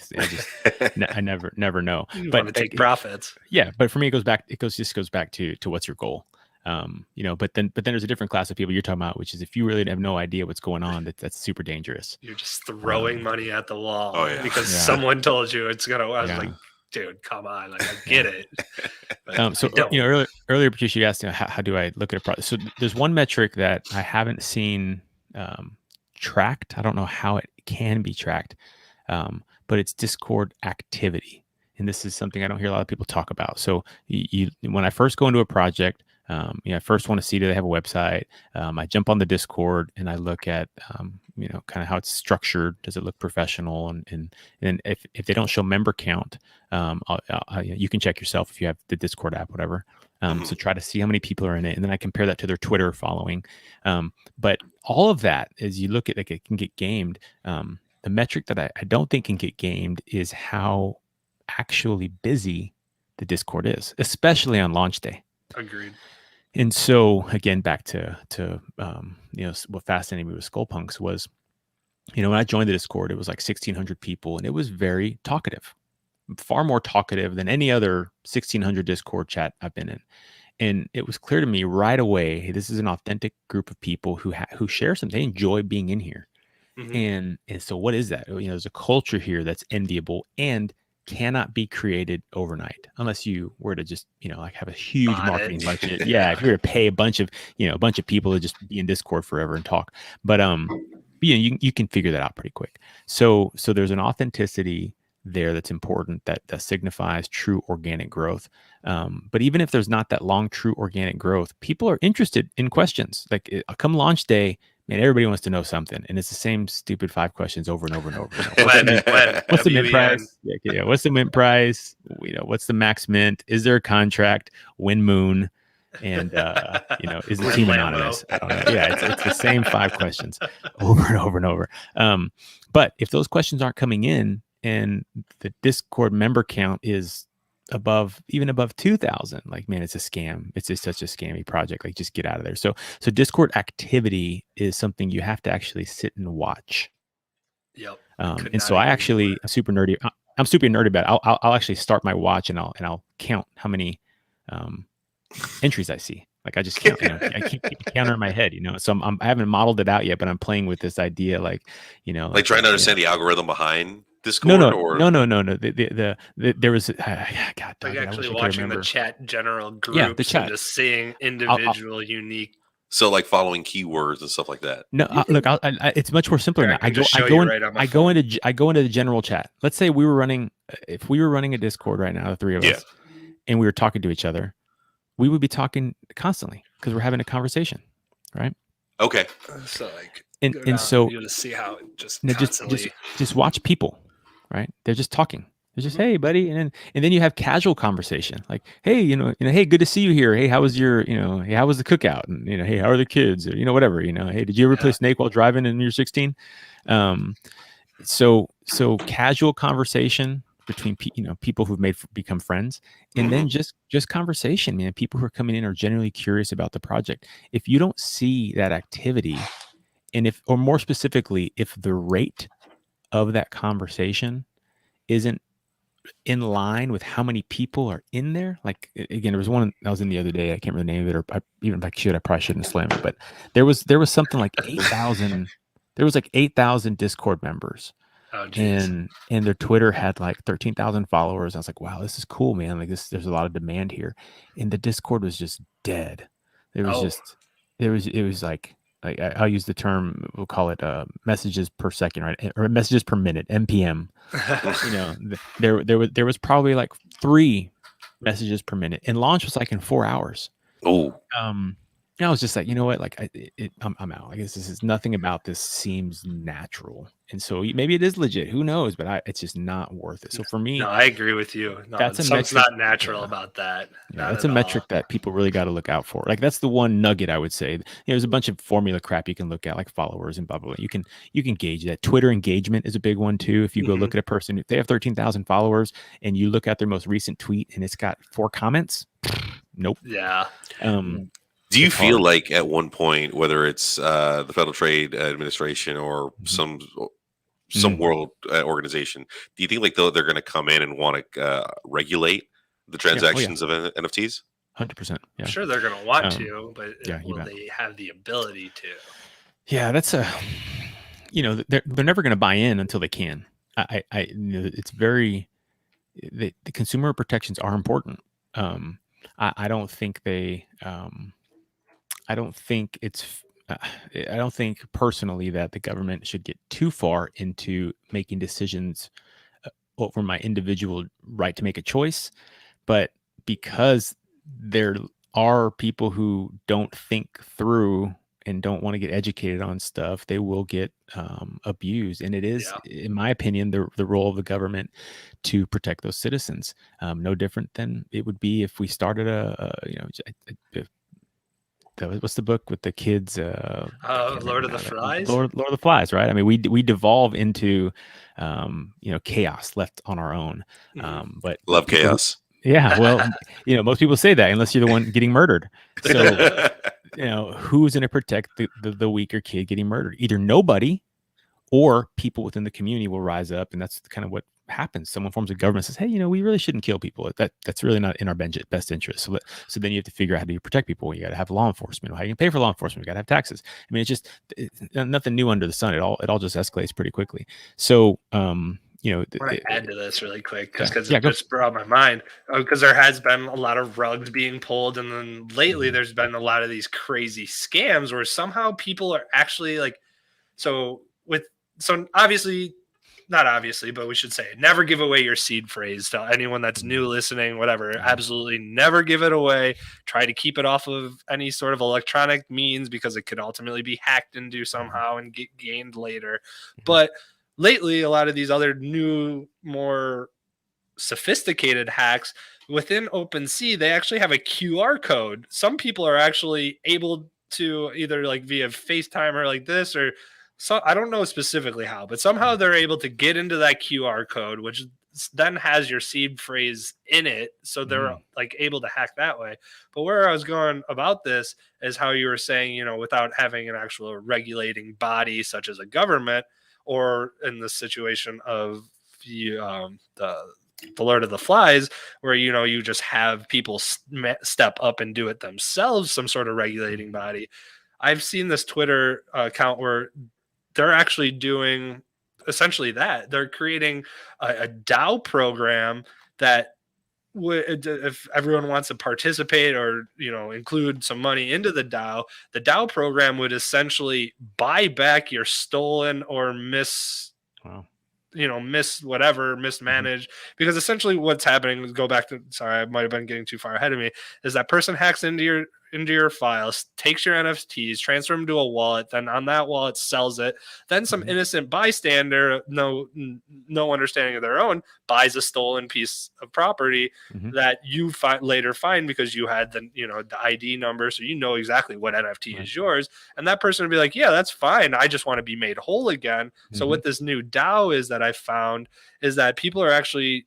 [SPEAKER 3] I never know.
[SPEAKER 2] You
[SPEAKER 3] but
[SPEAKER 2] want to take profits.
[SPEAKER 3] Yeah, but for me, it just goes back to what's your goal. But then there's a different class of people you're talking about, which is if you really have no idea what's going on, that's super dangerous.
[SPEAKER 2] You're just throwing money at the wall because
[SPEAKER 3] someone
[SPEAKER 2] told you it's gonna. I was like, dude, come on, like I get it.
[SPEAKER 3] So earlier, Patricia, you asked how do I look at a product? So there's one metric that I haven't seen tracked. I don't know how it can be tracked, but it's Discord activity, and this is something I don't hear a lot of people talk about. So when I first go into a project. I first want to see, do they have a website? I jump on the Discord and I look at, kind of how it's structured. Does it look professional? And if they don't show member count, you can check yourself if you have the Discord app, whatever. So try to see how many people are in it. And then I compare that to their Twitter following. But all of that, as you look at, like, it can get gamed. The metric that I don't think can get gamed is how actually busy the Discord is, especially on launch day.
[SPEAKER 2] Agreed.
[SPEAKER 3] And so again, back to what fascinated me with Skullpunks was, when I joined the Discord, it was like 1,600 people, and it was very talkative, far more talkative than any other 1,600 Discord chat I've been in. And it was clear to me right away, hey, this is an authentic group of people who share something. They enjoy being in here. And so what is that? There's a culture here that's enviable and cannot be created overnight unless you were to just like have a huge marketing budget. Yeah, if you were to pay a bunch of people to just be in Discord forever and talk. But you can figure that out pretty quick. So there's an authenticity there that's important that signifies true organic growth. But even if there's not that long true organic growth, people are interested in questions. Like come launch day, man, everybody wants to know something, and it's the same stupid 5 questions over and over and over. What's the mint price? Yeah, what's the mint price? What's the max mint? Is there a contract? When moon? And is the team anonymous? I don't know. Yeah, it's the same 5 questions over and over and over. But if those questions aren't coming in, and the Discord member count is even above 2,000, like, man, it's a scam. It's just such a scammy project. Like, just get out of there. So Discord activity is something you have to actually sit and watch.
[SPEAKER 2] Yep.
[SPEAKER 3] And so I'm super nerdy. I'm super nerdy about it. I'll actually start my watch and I'll count how many entries I see. Like I just count, I keep a counter in my head, So I haven't modeled it out yet, but I'm playing with this idea, like
[SPEAKER 1] trying to understand the algorithm behind
[SPEAKER 3] no,
[SPEAKER 1] Discord, or
[SPEAKER 3] there was God,
[SPEAKER 2] Like
[SPEAKER 3] dog, I
[SPEAKER 2] actually
[SPEAKER 3] wish I could
[SPEAKER 2] watching the
[SPEAKER 3] remember.
[SPEAKER 2] chat general
[SPEAKER 3] Yeah, the
[SPEAKER 2] groups
[SPEAKER 3] chat.
[SPEAKER 2] and just seeing individual unique.
[SPEAKER 1] so like following keywords and stuff like that.
[SPEAKER 3] No, look, it's much more simpler
[SPEAKER 2] Here,
[SPEAKER 3] now.
[SPEAKER 2] I can just show you right on my phone.
[SPEAKER 3] I go into the general chat. Let's say we were running, if we were running a Discord right now, the three of
[SPEAKER 1] Yeah.
[SPEAKER 3] us, and we were talking to each other, we would be talking constantly because we're having a conversation, right?
[SPEAKER 1] Okay.
[SPEAKER 2] So like,
[SPEAKER 3] And so
[SPEAKER 2] you'll just see how it just
[SPEAKER 3] No,
[SPEAKER 2] constantly.
[SPEAKER 3] just watch people, right? They're just talking. They're just, hey, buddy, and then you have casual conversation, like, hey, hey, good to see you here. Hey, how was your, hey, how was the cookout? And hey, how are the kids? Or whatever. Hey, did you ever play Snake while driving in your 16? So casual conversation between people who've become friends, and then just conversation, man. People who are coming in are genuinely curious about the project. If you don't see that activity, and or more specifically, if the rate of that conversation isn't in line with how many people are in there, like again, there was one I was in the other day. I can't remember the name of it, or even if I should, I probably shouldn't slam it. But there was something like 8,000. There was like 8,000 Discord members.
[SPEAKER 2] Oh, geez.
[SPEAKER 3] And their Twitter had like 13,000 followers. I was like, wow, this is cool, man. Like there's a lot of demand here. And the Discord was just dead. It was like I'll use the term, we'll call it messages per second, right? Or messages per minute, MPM. There was probably like 3 messages per minute, and launch was like in 4 hours.
[SPEAKER 1] Oh.
[SPEAKER 3] I was just like, you know what? Like, I'm out. I guess this is nothing about this seems natural, and so maybe it is legit. Who knows? But it's just not worth it. So for me,
[SPEAKER 2] no, I agree with you. No,
[SPEAKER 3] that's
[SPEAKER 2] something's not natural about that.
[SPEAKER 3] Yeah, that's a metric that people really got to look out for. Like that's the one nugget I would say. There's a bunch of formula crap you can look at, like followers and blah blah blah. You can gauge that. Twitter engagement is a big one too. If you go look at a person, if they have 13,000 followers, and you look at their most recent tweet and it's got 4 comments, nope.
[SPEAKER 2] Yeah.
[SPEAKER 1] Do you feel like at one point, whether it's the Federal Trade Administration or some world organization, do you think like they're going to come in and want to regulate the transactions of NFTs?
[SPEAKER 3] 100%. Yeah.
[SPEAKER 2] I'm sure they're going to want to, but will they have the ability to?
[SPEAKER 3] Yeah, that's they're never going to buy in until they can. It's very the consumer protections are important. I don't think they. I don't think personally that the government should get too far into making decisions over my individual right to make a choice. But because there are people who don't think through and don't want to get educated on stuff, they will get abused. And it is, in my opinion, the role of the government to protect those citizens. No different than it would be if we started what's the book with the kids?
[SPEAKER 2] Lord of the Flies.
[SPEAKER 3] Lord of the Flies, right? I mean, we devolve into chaos left on our own. But
[SPEAKER 1] love chaos.
[SPEAKER 3] Yeah, well, most people say that unless you're the one getting murdered. So, who's going to protect the weaker kid getting murdered? Either nobody, or people within the community will rise up, and that's kind of what happens. Someone forms a government, says, hey, we really shouldn't kill people. That's really not in our best interest. So then you have to figure out how do you protect people. You got to have law enforcement. How you can pay for law enforcement? You got to have taxes. I mean, it's nothing new under the sun. It all just escalates pretty quickly. So I want
[SPEAKER 2] to add to this really quick because it just brought my mind, because there has been a lot of rugs being pulled, and then lately there's been a lot of these crazy scams where somehow people are actually like, so obviously, not obviously, but we should say it. Never give away your seed phrase to anyone that's new listening, whatever. Absolutely never give it away. Try to keep it off of any sort of electronic means, because it could ultimately be hacked into somehow and get gained later. But lately, a lot of these other new, more sophisticated hacks within OpenSea, they actually have a QR code. Some people are actually able to either like via FaceTime or like this, or so I don't know specifically how, but somehow they're able to get into that QR code, which then has your seed phrase in it. So they're like able to hack that way. But where I was going about this is how you were saying, without having an actual regulating body such as a government, or in the situation of the the Lord of the Flies, where you just have people step up and do it themselves, some sort of regulating body. I've seen this Twitter account where they're actually doing essentially that. They're creating a DAO program that if everyone wants to participate or include some money into the DAO program would essentially buy back your stolen or
[SPEAKER 3] Wow.
[SPEAKER 2] mismanaged, because essentially what's happening is, go back to, sorry, I might have been getting too far ahead of me, is that person hacks into your files, takes your NFTs, transfer them to a wallet, then on that wallet sells it, then some innocent bystander, no understanding of their own, buys a stolen piece of property that you later find because you had the ID number, so exactly what NFT is yours, and that person would be like, yeah, that's fine, I just want to be made whole again. So what this new DAO is that I found is that people are actually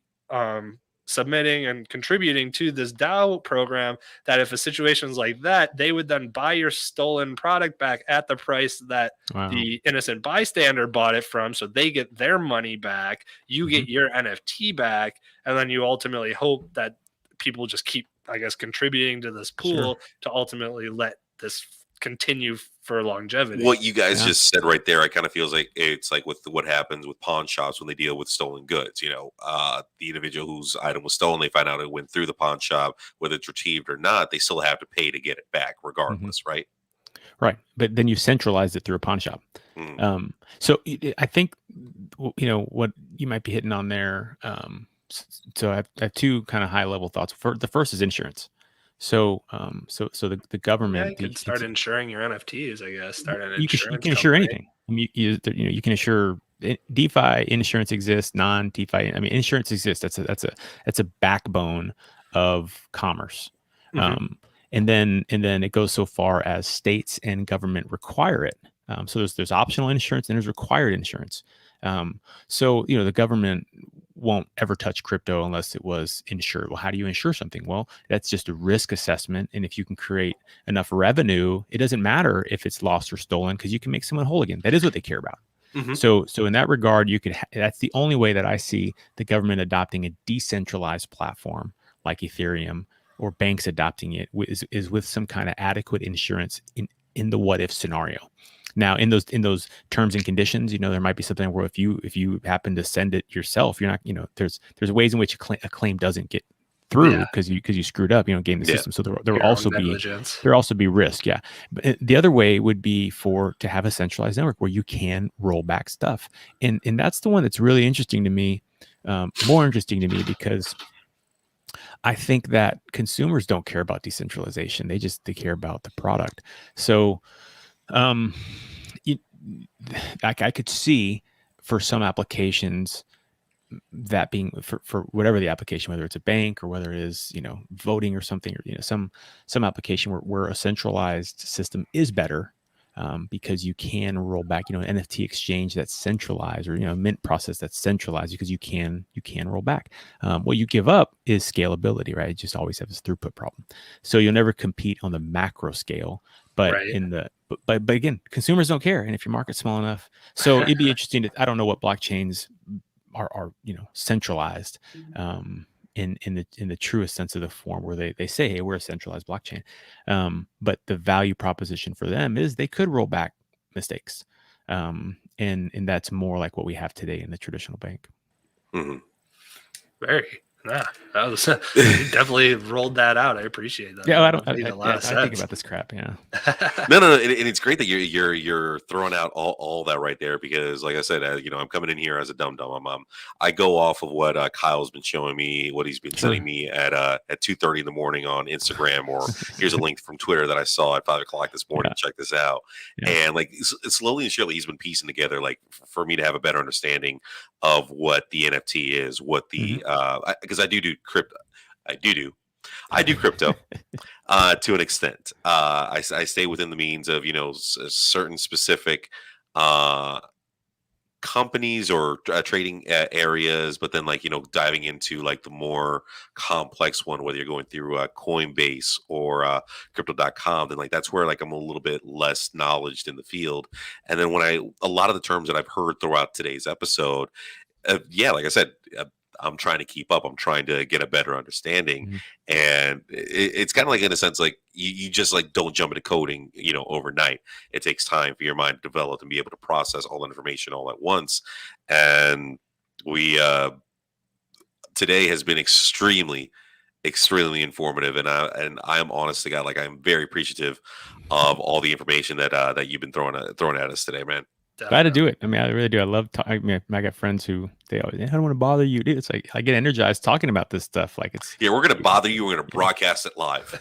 [SPEAKER 2] submitting and contributing to this DAO program, that if a situation's like that, they would then buy your stolen product back at the price that the innocent bystander bought it from, so they get their money back, you get your NFT back, and then you ultimately hope that people just keep, I guess, contributing to this pool to ultimately let this continue for longevity.
[SPEAKER 1] What you guys just said right there, I kind of feels like it's like with what happens with pawn shops when they deal with stolen goods. The individual whose item was stolen, they find out it went through the pawn shop, whether it's retrieved or not, they still have to pay to get it back regardless, right?
[SPEAKER 3] Right. But then you centralize it through a pawn shop. So I think, what you might be hitting on there. So I have two kind of high level thoughts. The first is insurance. So, the government,
[SPEAKER 2] you can start insuring your NFTs, I guess. Start an
[SPEAKER 3] you
[SPEAKER 2] insurance.
[SPEAKER 3] can insure anything. I mean, you can insure DeFi. Insurance exists. Non-DeFi. I mean, insurance exists. That's a backbone of commerce. And then it goes so far as states and government require it. So there's optional insurance and there's required insurance. So the government won't ever touch crypto unless it was insured. Well, how do you insure something? Well, that's just a risk assessment. And if you can create enough revenue, it doesn't matter if it's lost or stolen, because you can make someone whole again. That is what they care about. So in that regard, that's the only way that I see the government adopting a decentralized platform like Ethereum, or banks adopting it, is with some kind of adequate insurance in the what if scenario. Now, in those terms and conditions, there might be something where if you happen to send it yourself, you're not, there's ways in which a claim doesn't get through because you screwed up, game the system. So there will also be risk. Yeah. But the other way would be to have a centralized network where you can roll back stuff. And that's the one that's really interesting to me, more interesting to me, because I think that consumers don't care about decentralization. They care about the product. So, I could see for some applications that being for whatever the application, whether it's a bank or whether it is voting or something, or some application where a centralized system is better, because you can roll back, an NFT exchange that's centralized, or a mint process that's centralized, because you can roll back. What you give up is scalability, right? You just always have this throughput problem. So you'll never compete on the macro scale, but but again, consumers don't care, and if your market's small enough, so it'd be interesting I don't know what blockchains are centralized in the truest sense of the form, where they say, hey, we're a centralized blockchain, but the value proposition for them is they could roll back mistakes, and that's more like what we have today in the traditional bank.
[SPEAKER 2] Very. That was you definitely rolled that out. I appreciate that.
[SPEAKER 3] Yeah, I think about this crap. Yeah.
[SPEAKER 1] No, and it's great that you're throwing out all that right there, because, like I said, I'm coming in here as a dum dum. I go off of what Kyle's been showing me, what he's been sending me at 2:30 in the morning on Instagram, or here's a link from Twitter that I saw at 5 o'clock this morning. Check this out, and like slowly and surely he's been piecing together, like, for me to have a better understanding of what the NFT is, what the because I do crypto. I do crypto to an extent. I stay within the means of certain specific companies or trading areas, but then diving into like the more complex one, whether you're going through Coinbase or crypto.com, then that's where I'm a little bit less knowledge in the field. And then a lot of the terms that I've heard throughout today's episode, like I said, I'm trying to keep up. I'm trying to get a better understanding.
[SPEAKER 3] Mhm.
[SPEAKER 1] And it's kind of like, in a sense, like you just like don't jump into coding, overnight. It takes time for your mind to develop and be able to process all the information all at once. And we today has been extremely informative, and I am honest to God, like I'm very appreciative of all the information that you've been throwing at us today, man.
[SPEAKER 3] Glad to
[SPEAKER 2] Definitely.
[SPEAKER 3] do it. I mean, I really do. I love. I mean, I got friends who they always, I don't want to bother you, dude. It's like I get energized talking about this stuff. Like it's
[SPEAKER 1] Yeah, we're gonna bother you. We're gonna broadcast it live.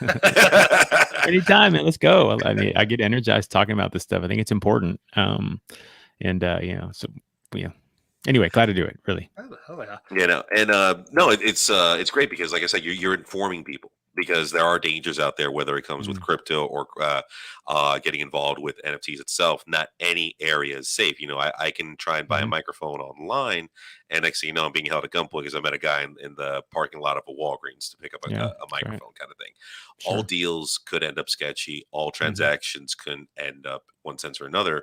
[SPEAKER 3] anytime, man. Let's go. I mean, I get energized talking about this stuff. I think it's important. And so yeah. Anyway, glad to do it. Really.
[SPEAKER 2] Hell yeah.
[SPEAKER 1] And no, it's great because, like I said, you're informing people, because there are dangers out there, whether it comes with crypto or getting involved with NFTs itself. Not any area is safe. I can try and buy a microphone online, and next thing you know, I'm being held at gunpoint because I met a guy in the parking lot of a Walgreens to pick up a microphone, kind of thing.
[SPEAKER 3] Sure.
[SPEAKER 1] All deals could end up sketchy. All transactions could end up, one sense or another,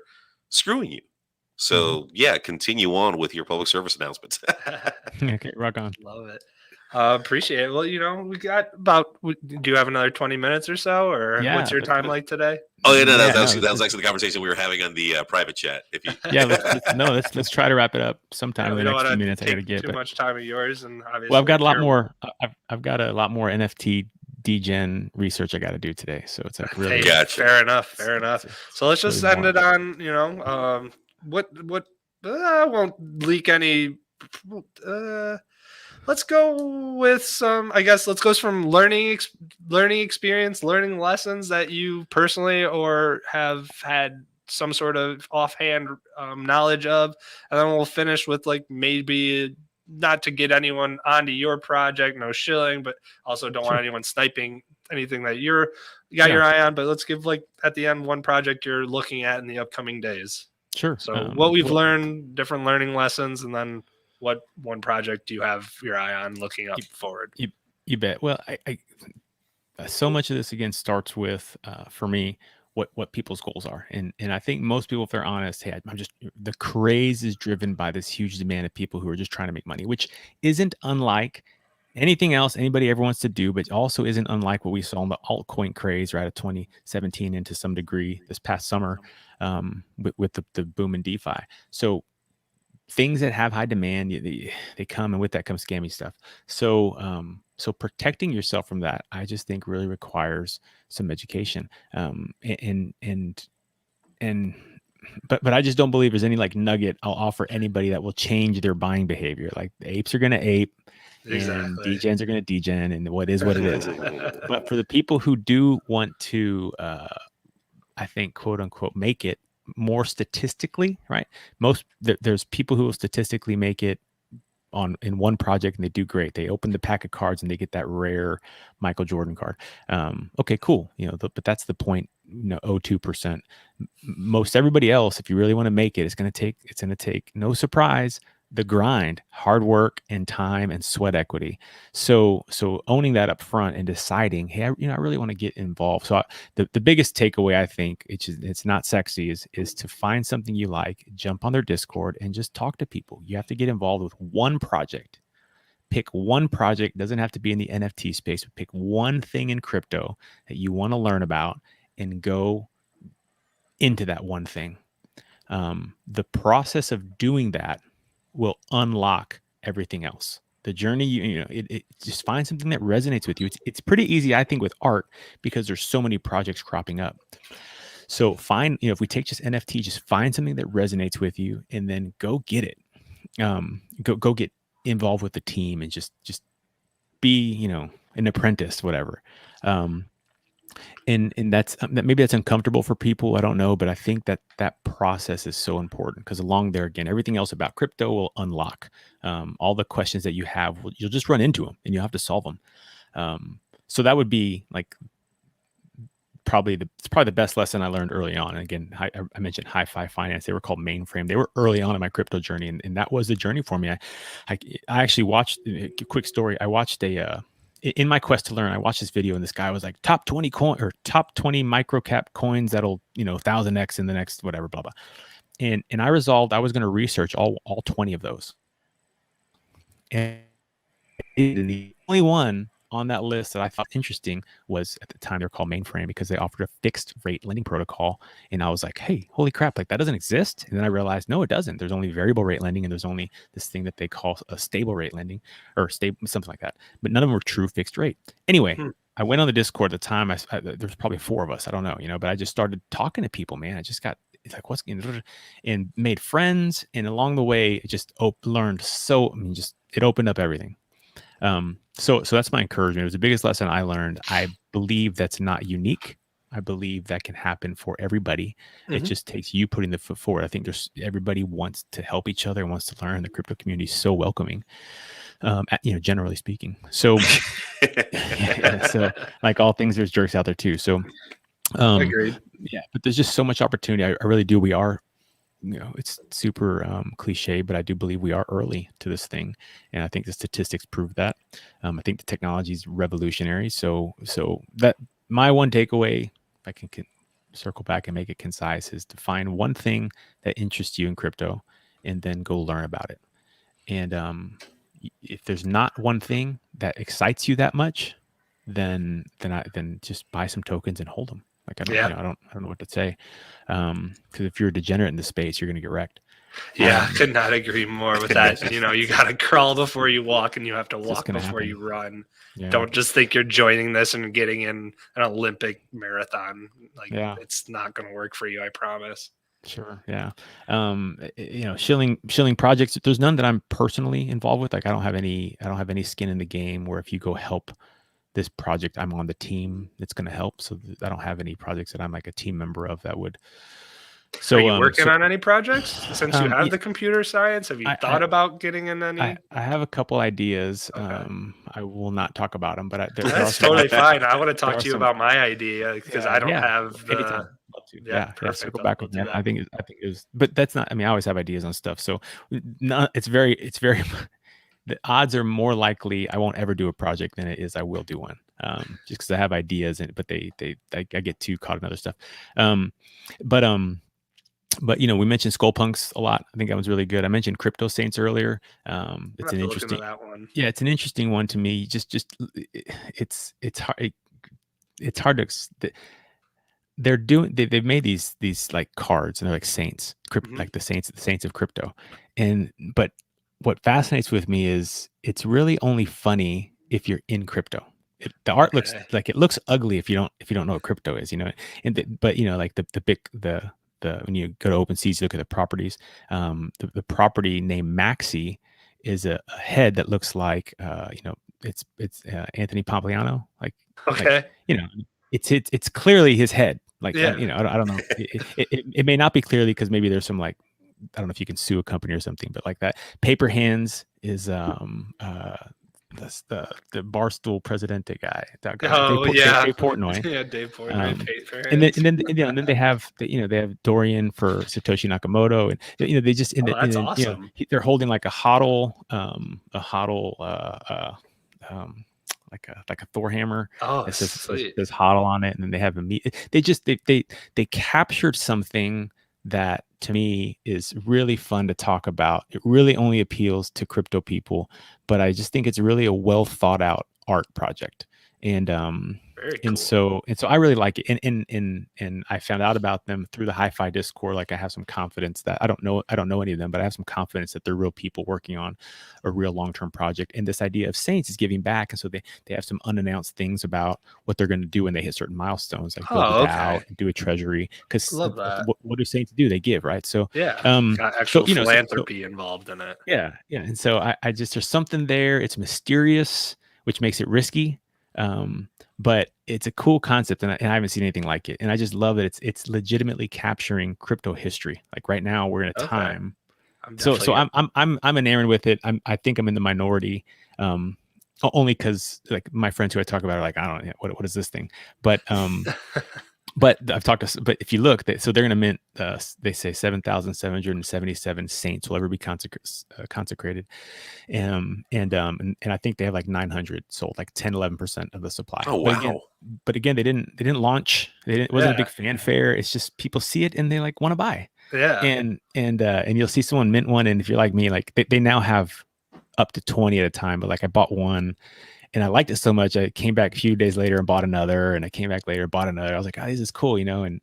[SPEAKER 1] screwing you. So yeah, continue on with your public service announcements.
[SPEAKER 3] Okay, rock on.
[SPEAKER 2] Love it. Appreciate it. Well, we got about. Do you have another 20 minutes or so, or what's your time like today?
[SPEAKER 1] Oh yeah, no, that
[SPEAKER 3] Yeah,
[SPEAKER 1] was actually the conversation we were having on the private chat. If you
[SPEAKER 3] Yeah, let's try to wrap it up sometime in
[SPEAKER 2] We
[SPEAKER 3] the
[SPEAKER 2] don't
[SPEAKER 3] next
[SPEAKER 2] want
[SPEAKER 3] few
[SPEAKER 2] to
[SPEAKER 3] minutes. I gotta
[SPEAKER 2] take
[SPEAKER 3] get
[SPEAKER 2] too
[SPEAKER 3] but,
[SPEAKER 2] much time of yours, and obviously.
[SPEAKER 3] well, I've got a lot more. I've got a lot more NFT degen research I got to do today, so it's like really.
[SPEAKER 1] Gotcha.
[SPEAKER 2] Fair enough. So let's just
[SPEAKER 3] really
[SPEAKER 2] end it on what I won't leak any. Let's go with some. I guess let's go from learning experience, learning lessons that you personally or have had some sort of offhand knowledge of, and then we'll finish with like maybe not to get anyone onto your project, no shilling, but also don't want anyone sniping anything that you got your eye on. But let's give like at the end one project you're looking at in the upcoming days.
[SPEAKER 3] Sure.
[SPEAKER 2] So what we've learned, different learning lessons, and then what one project do you have your eye on looking up forward?
[SPEAKER 3] You bet. Well, I so much of this again starts with for me what people's goals are, and I think most people, if they're honest, hey, I'm just the craze is driven by this huge demand of people who are just trying to make money, which isn't unlike anything else anybody ever wants to do, but also isn't unlike what we saw in the altcoin craze right of 2017 into some degree this past summer with the boom in DeFi. So things that have high demand, they come, and with that comes scammy stuff. So so protecting yourself from that, I just think really requires some education. But I just don't believe there's any like nugget I'll offer anybody that will change their buying behavior. Like the apes are going to ape, and degens are going to degen, and what is what it is. But for the people who do want to, I think, quote unquote, make it more statistically, right? There's people who will statistically make it in one project, and they do great. They open the pack of cards and they get that rare Michael Jordan card. Okay, cool. But that's the point. 0.02%. Most everybody else, if you really want to make it, it's going to take, no surprise, the grind, hard work, and time and sweat equity. So owning that up front and deciding, hey, I really want to get involved. So the biggest takeaway, I think, it's not sexy, is to find something you like, jump on their Discord, and just talk to people. You have to get involved with one project. Pick one project. Doesn't have to be in the NFT space, but pick one thing in crypto that you want to learn about and go into that one thing. The process of doing that will unlock everything else. The journey, it just find something that resonates with you. It's pretty easy, I think, with art because there's so many projects cropping up. So find, if we take just NFT, just find something that resonates with you, and then go get it. Go get involved with the team, and just be, an apprentice, whatever. And that's maybe that's uncomfortable for people. I don't know, but I think that process is so important, because along there, again, everything else about crypto will unlock all the questions that you have. You'll just run into them, and you'll have to solve them. So that would be like probably the best lesson I learned early on. And again, I mentioned Hi-Fi Finance. They were called Mainframe. They were early on in my crypto journey, and that was the journey for me. I actually watched a quick story. I watched in my quest to learn, I watched this video, and this guy was like top 20 micro cap coins that'll 1000x in the next whatever, blah blah. And I resolved I was going to research all 20 of those. And And the only one on that list that I thought interesting was, at the time, they're called Mainframe, because they offered a fixed rate lending protocol. And I was like, hey, holy crap, like that doesn't exist. And then I realized, no, it doesn't. There's only variable rate lending, and there's only this thing that they call a stable rate lending, or stable, something like that. But none of them were true fixed rate. Anyway, I went on the Discord at the time. There's probably 4 of us. I don't know, but I just started talking to people, man. I just got, it's like, what's, and made friends. And along the way, it just learned so, just, it opened up everything. So that's my encouragement. It was the biggest lesson I learned. I believe that's not unique. I believe that can happen for everybody. It just takes you putting the foot forward. I think everybody wants to help each other, wants to learn. The crypto community is so welcoming, generally speaking. So, so like all things, there's jerks out there too. So,
[SPEAKER 2] Agreed.
[SPEAKER 3] Yeah, but there's just so much opportunity. I really do. We are, it's super cliche, but I do believe we are early to this thing, and I think the statistics prove that. I think the technology is revolutionary. So that my one takeaway, if I can circle back and make it concise, is to find one thing that interests you in crypto, and then go learn about it. And if there's not one thing that excites you that much, then just buy some tokens and hold them. Like I don't know what to say, because if you're a degenerate in the space, you're going to get wrecked.
[SPEAKER 2] Yeah, I could not agree more with that. You got to crawl before you walk, and you have to walk before you run. Yeah. Don't just think you're joining this and getting in an Olympic marathon. It's not going to work for you. I promise.
[SPEAKER 3] Sure. Yeah. Shilling projects. There's none that I'm personally involved with. Like I don't have any skin in the game where if you go help this project, I'm on the team that's going to help. So I don't have any projects that I'm like a team member of that would. So
[SPEAKER 2] are you working on any projects since you have the computer science? Have you thought about getting in any?
[SPEAKER 3] I have a couple ideas. Okay. I will not talk about them, but
[SPEAKER 2] that's totally fine. I want to talk to you about my idea because I don't have the.
[SPEAKER 3] Yeah. Circle back with that. I think it is, but that's not. I mean, I always have ideas on stuff. So it's very. The odds are more likely I won't ever do a project than it is I will do one. Just because I have ideas, but I get too caught in other stuff. But we mentioned Skullpunks a lot. I think that was really good. I mentioned Crypto Saints earlier. It's an interesting that one. Yeah, it's an interesting one to me. It's hard. It's hard to. They've made these like cards, and they're like saints, like the saints of crypto, but what fascinates with me is it's really only funny if you're in crypto. The art looks like it looks ugly if you don't know what crypto is, but like the when you go to OpenSea, you look at the properties. The property named Maxi is a head that looks like it's Anthony Pompliano. Like it's clearly his head. Like I don't know. It may not be clearly because maybe there's some like. I don't know if you can sue a company or something, but like that. Paper Hands is the Barstool Presidente guy. That guy. Dave Portnoy.
[SPEAKER 2] Yeah, Dave Portnoy.
[SPEAKER 3] And then they have they have Dorian for Satoshi Nakamoto, and they just
[SPEAKER 2] that's awesome.
[SPEAKER 3] They're holding like a hodl, like a Thor hammer.
[SPEAKER 2] Oh,
[SPEAKER 3] it says hodl on it, and then they have a meat. They captured something that to me is really fun to talk about. It really only appeals to crypto people, but I just think it's really a well thought out art project. And so I really like it. And I found out about them through the Hi-Fi Discord. Like I have some confidence that I don't know any of them, but I have some confidence that they're real people working on a real long-term project. And this idea of Saints is giving back. And so they have some unannounced things about what they're going to do when they hit certain milestones, like build a DAO and do a treasury. Because what do Saints do? They give, right? So
[SPEAKER 2] got actual philanthropy involved in it.
[SPEAKER 3] Yeah. And so I just there's something there. It's mysterious, which makes it risky. But it's a cool concept, and I haven't seen anything like it. And I just love it. It's legitimately capturing crypto history. Like right now, we're in a time. So I'm enamored with it. I think I'm in the minority, only because like my friends who I talk about are like, I don't know what is this thing, but But I've talked to, but if you look, so they're going to mint, they say 7,777 saints will ever be consecrated. And I think they have like 900 sold, like 11% of the supply.
[SPEAKER 1] Oh, wow.
[SPEAKER 3] But again, they didn't launch. It wasn't a big fanfare. It's just people see it and they like want to buy.
[SPEAKER 2] Yeah.
[SPEAKER 3] And you'll see someone mint one. And if you're like me, like they now have up to 20 at a time, but like I bought one and I liked it so much. I came back a few days later and bought another, and I came back later, bought another. I was like, oh, this is cool, you know? And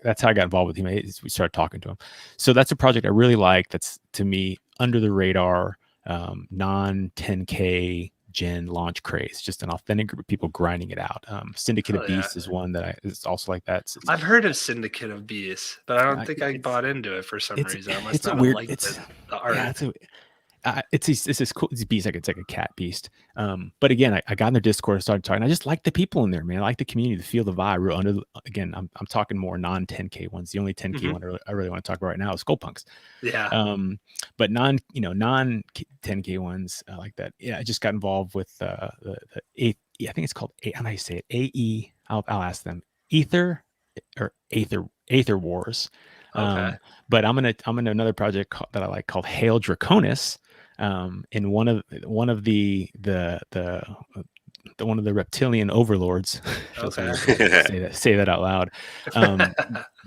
[SPEAKER 3] that's how I got involved with him. We started talking to him. So that's a project I really like. That's, to me, under the radar, non 10K gen launch craze, just an authentic group of people grinding it out. Syndicate of Beasts is one that is also like that.
[SPEAKER 2] I've heard of Syndicate of Beasts, but I don't think I bought into it for some reason. I must not have liked the art.
[SPEAKER 3] Yeah, it's cool. It's a beast, it's like a cat beast. But again, I got in their Discord and started talking. I just like the people in there, man. I like the community, the feel, the vibe. Again, I'm talking more non 10K ones. The only 10K one I really want to talk about right now is Skullpunks.
[SPEAKER 2] Yeah.
[SPEAKER 3] But non 10K ones like that. Yeah, I just got involved with the I think it's called how do you say it? AE. I'll ask them. Aether Wars.
[SPEAKER 2] Okay.
[SPEAKER 3] But I'm in another project that I like called Hail Draconis. In one of the one of the reptilian overlords.
[SPEAKER 2] Okay.
[SPEAKER 3] say that out loud.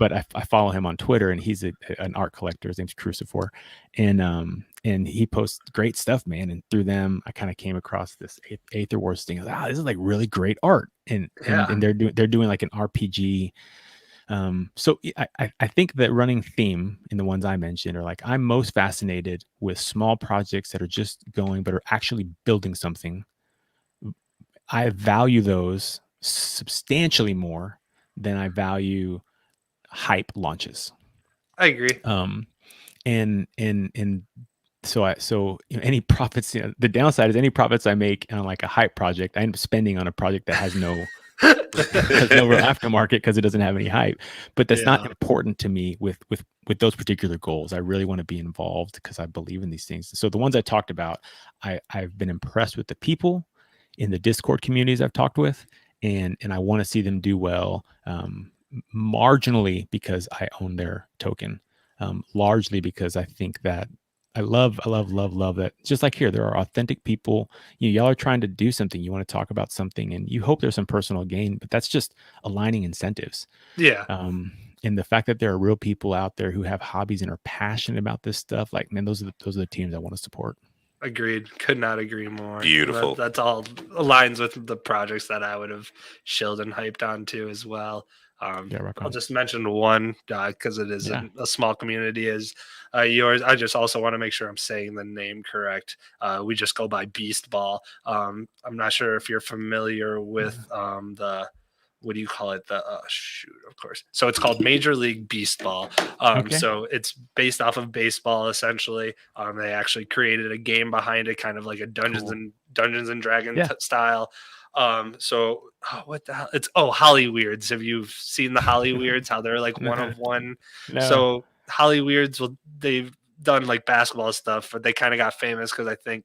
[SPEAKER 3] But I follow him on Twitter, and he's an art collector. His name's Crucifor, and he posts great stuff, man. And through them, I kind of came across this Aether Wars thing. This is like really great art, and they're doing like an RPG. So I think that running theme in the ones I mentioned are like, I'm most fascinated with small projects that are just going, but are actually building something. I value those substantially more than I value hype launches.
[SPEAKER 2] I agree.
[SPEAKER 3] And so any profits, the downside is any profits I make on like a hype project, I end up spending on a project that has no has no real aftermarket because it doesn't have any hype. But that's not important to me with those particular goals. I really want to be involved because I believe in these things. So the ones I talked about, I've been impressed with the people in the Discord communities I've talked with, and I want to see them do well, marginally because I own their token, largely because I think that I love that. Just like here, there are authentic people. Y'all are trying to do something. You want to talk about something, and you hope there's some personal gain, but that's just aligning incentives.
[SPEAKER 2] Yeah.
[SPEAKER 3] And the fact that there are real people out there who have hobbies and are passionate about this stuff, like, man, those are the teams I want to support.
[SPEAKER 2] Agreed. Could not agree more.
[SPEAKER 1] Beautiful.
[SPEAKER 2] That's all aligns with the projects that I would have shilled and hyped on to as well. I'll just mention one because it is a small community is yours. I just also want to make sure I'm saying the name correct. We just go by Beast Ball. I'm not sure if you're familiar with the what do you call it? The of course. So it's called Major League Beast Ball. So it's based off of baseball essentially. They actually created a game behind it, kind of like a Dungeons and Dragons style. So what the hell? It's Hollyweirds. Have you seen the Hollyweirds? How they're like one of one. No. So Hollyweirds, they've done like basketball stuff, but they kind of got famous because I think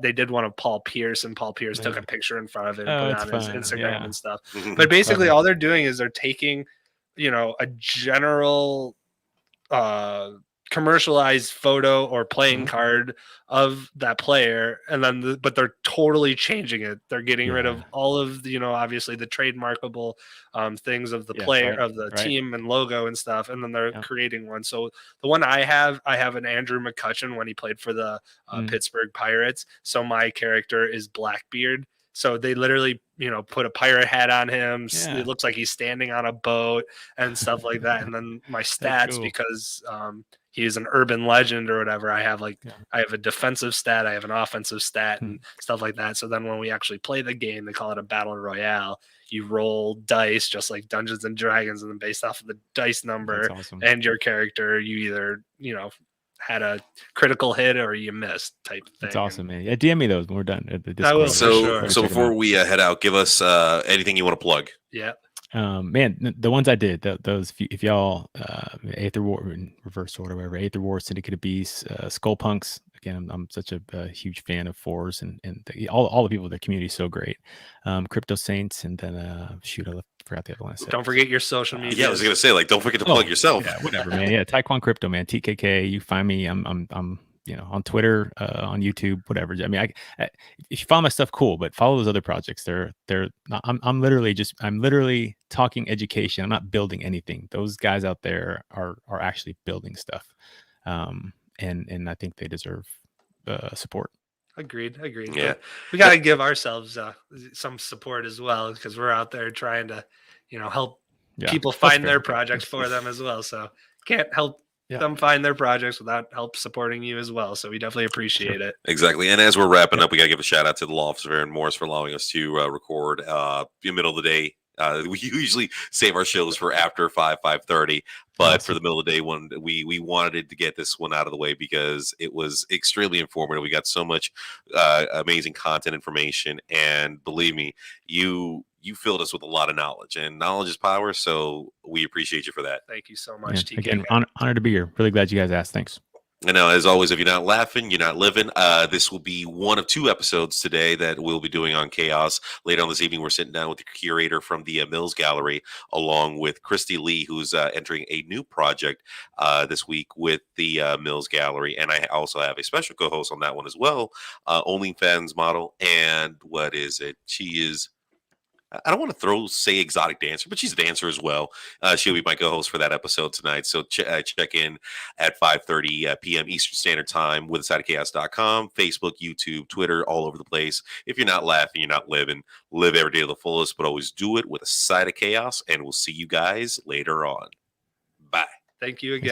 [SPEAKER 2] they did one of Paul Pierce, and Paul Pierce took a picture in front of it and put it on his Instagram and stuff. But basically all they're doing is they're taking, a general commercialized photo or playing card of that player, and then but they're totally changing it. They're getting rid of all of the, obviously the trademarkable things of the player of the team and logo and stuff, and then they're creating one. So the one I have an Andrew McCutcheon when he played for the Pittsburgh Pirates. So my character is Blackbeard. So they literally, put a pirate hat on him. Yeah. It looks like he's standing on a boat and stuff like that. And then my stats, because he's an urban legend or whatever, I have I have a defensive stat, I have an offensive stat and stuff like that. So then when we actually play the game, they call it a battle royale. You roll dice just like Dungeons and Dragons, and then based off of the dice number and your character, you either, had a critical hit or you missed type thing.
[SPEAKER 3] That's awesome, man. Yeah, DM me those when we're done at the Discord.
[SPEAKER 2] I will,
[SPEAKER 1] so before we head out, give us anything you want to plug.
[SPEAKER 2] Yeah.
[SPEAKER 3] Man, the ones I did, those, if y'all, Aether War, Reverse Order, whatever, Aether War, Syndicate of Beasts, Skullpunks. Again, I'm such a huge fan of fours, and all the people in the community is so great. Crypto Saints, and then I forgot the other one I said.
[SPEAKER 2] Don't forget your social media.
[SPEAKER 1] Yeah, I was gonna say, don't forget to plug yourself.
[SPEAKER 3] Yeah, whatever, man. Yeah, TaeKwonKrypto, man. TKK. You find me. I'm on Twitter, on YouTube, whatever. I mean, if you follow my stuff, cool, but follow those other projects. I'm literally talking education. I'm not building anything. Those guys out there are actually building stuff. And I think they deserve support.
[SPEAKER 2] Agreed.
[SPEAKER 1] Yeah.
[SPEAKER 2] But we got to give ourselves some support as well, because we're out there trying to, help people
[SPEAKER 3] That's
[SPEAKER 2] find their
[SPEAKER 3] fair.
[SPEAKER 2] projects for them as well. So can't help
[SPEAKER 3] Yeah.
[SPEAKER 2] them find their projects without help supporting you as well. So we definitely appreciate it.
[SPEAKER 1] Exactly. And as we're wrapping up, we got to give a shout out to the law office of Aaron Morris for allowing us to record in the middle of the day. We usually save our shows for after 5:30, but for the middle of the day one, we wanted to get this one out of the way because it was extremely informative. We got so much amazing content information, and believe me, you filled us with a lot of knowledge, and knowledge is power. So we appreciate you for that.
[SPEAKER 2] Thank you so much, TK.
[SPEAKER 3] Again, honored to be here. Really glad you guys asked. Thanks.
[SPEAKER 1] And now, as always, if you're not laughing, you're not living. This will be one of 2 episodes today that we'll be doing on Chaos. Later on this evening, we're sitting down with the curator from the Mills Gallery, along with Christy Lee, who's entering a new project this week with the Mills Gallery. And I also have a special co-host on that one as well, OnlyFans model. And what is it? She is... I don't want to say exotic dancer, but she's a dancer as well. She'll be my co-host for that episode tonight. So check in at 5:30 p.m. Eastern Standard Time with sideofchaos.com, Facebook, YouTube, Twitter, all over the place. If you're not laughing, you're not living. Live every day to the fullest, but always do it with a side of chaos. And we'll see you guys later on. Bye.
[SPEAKER 2] Thank you again.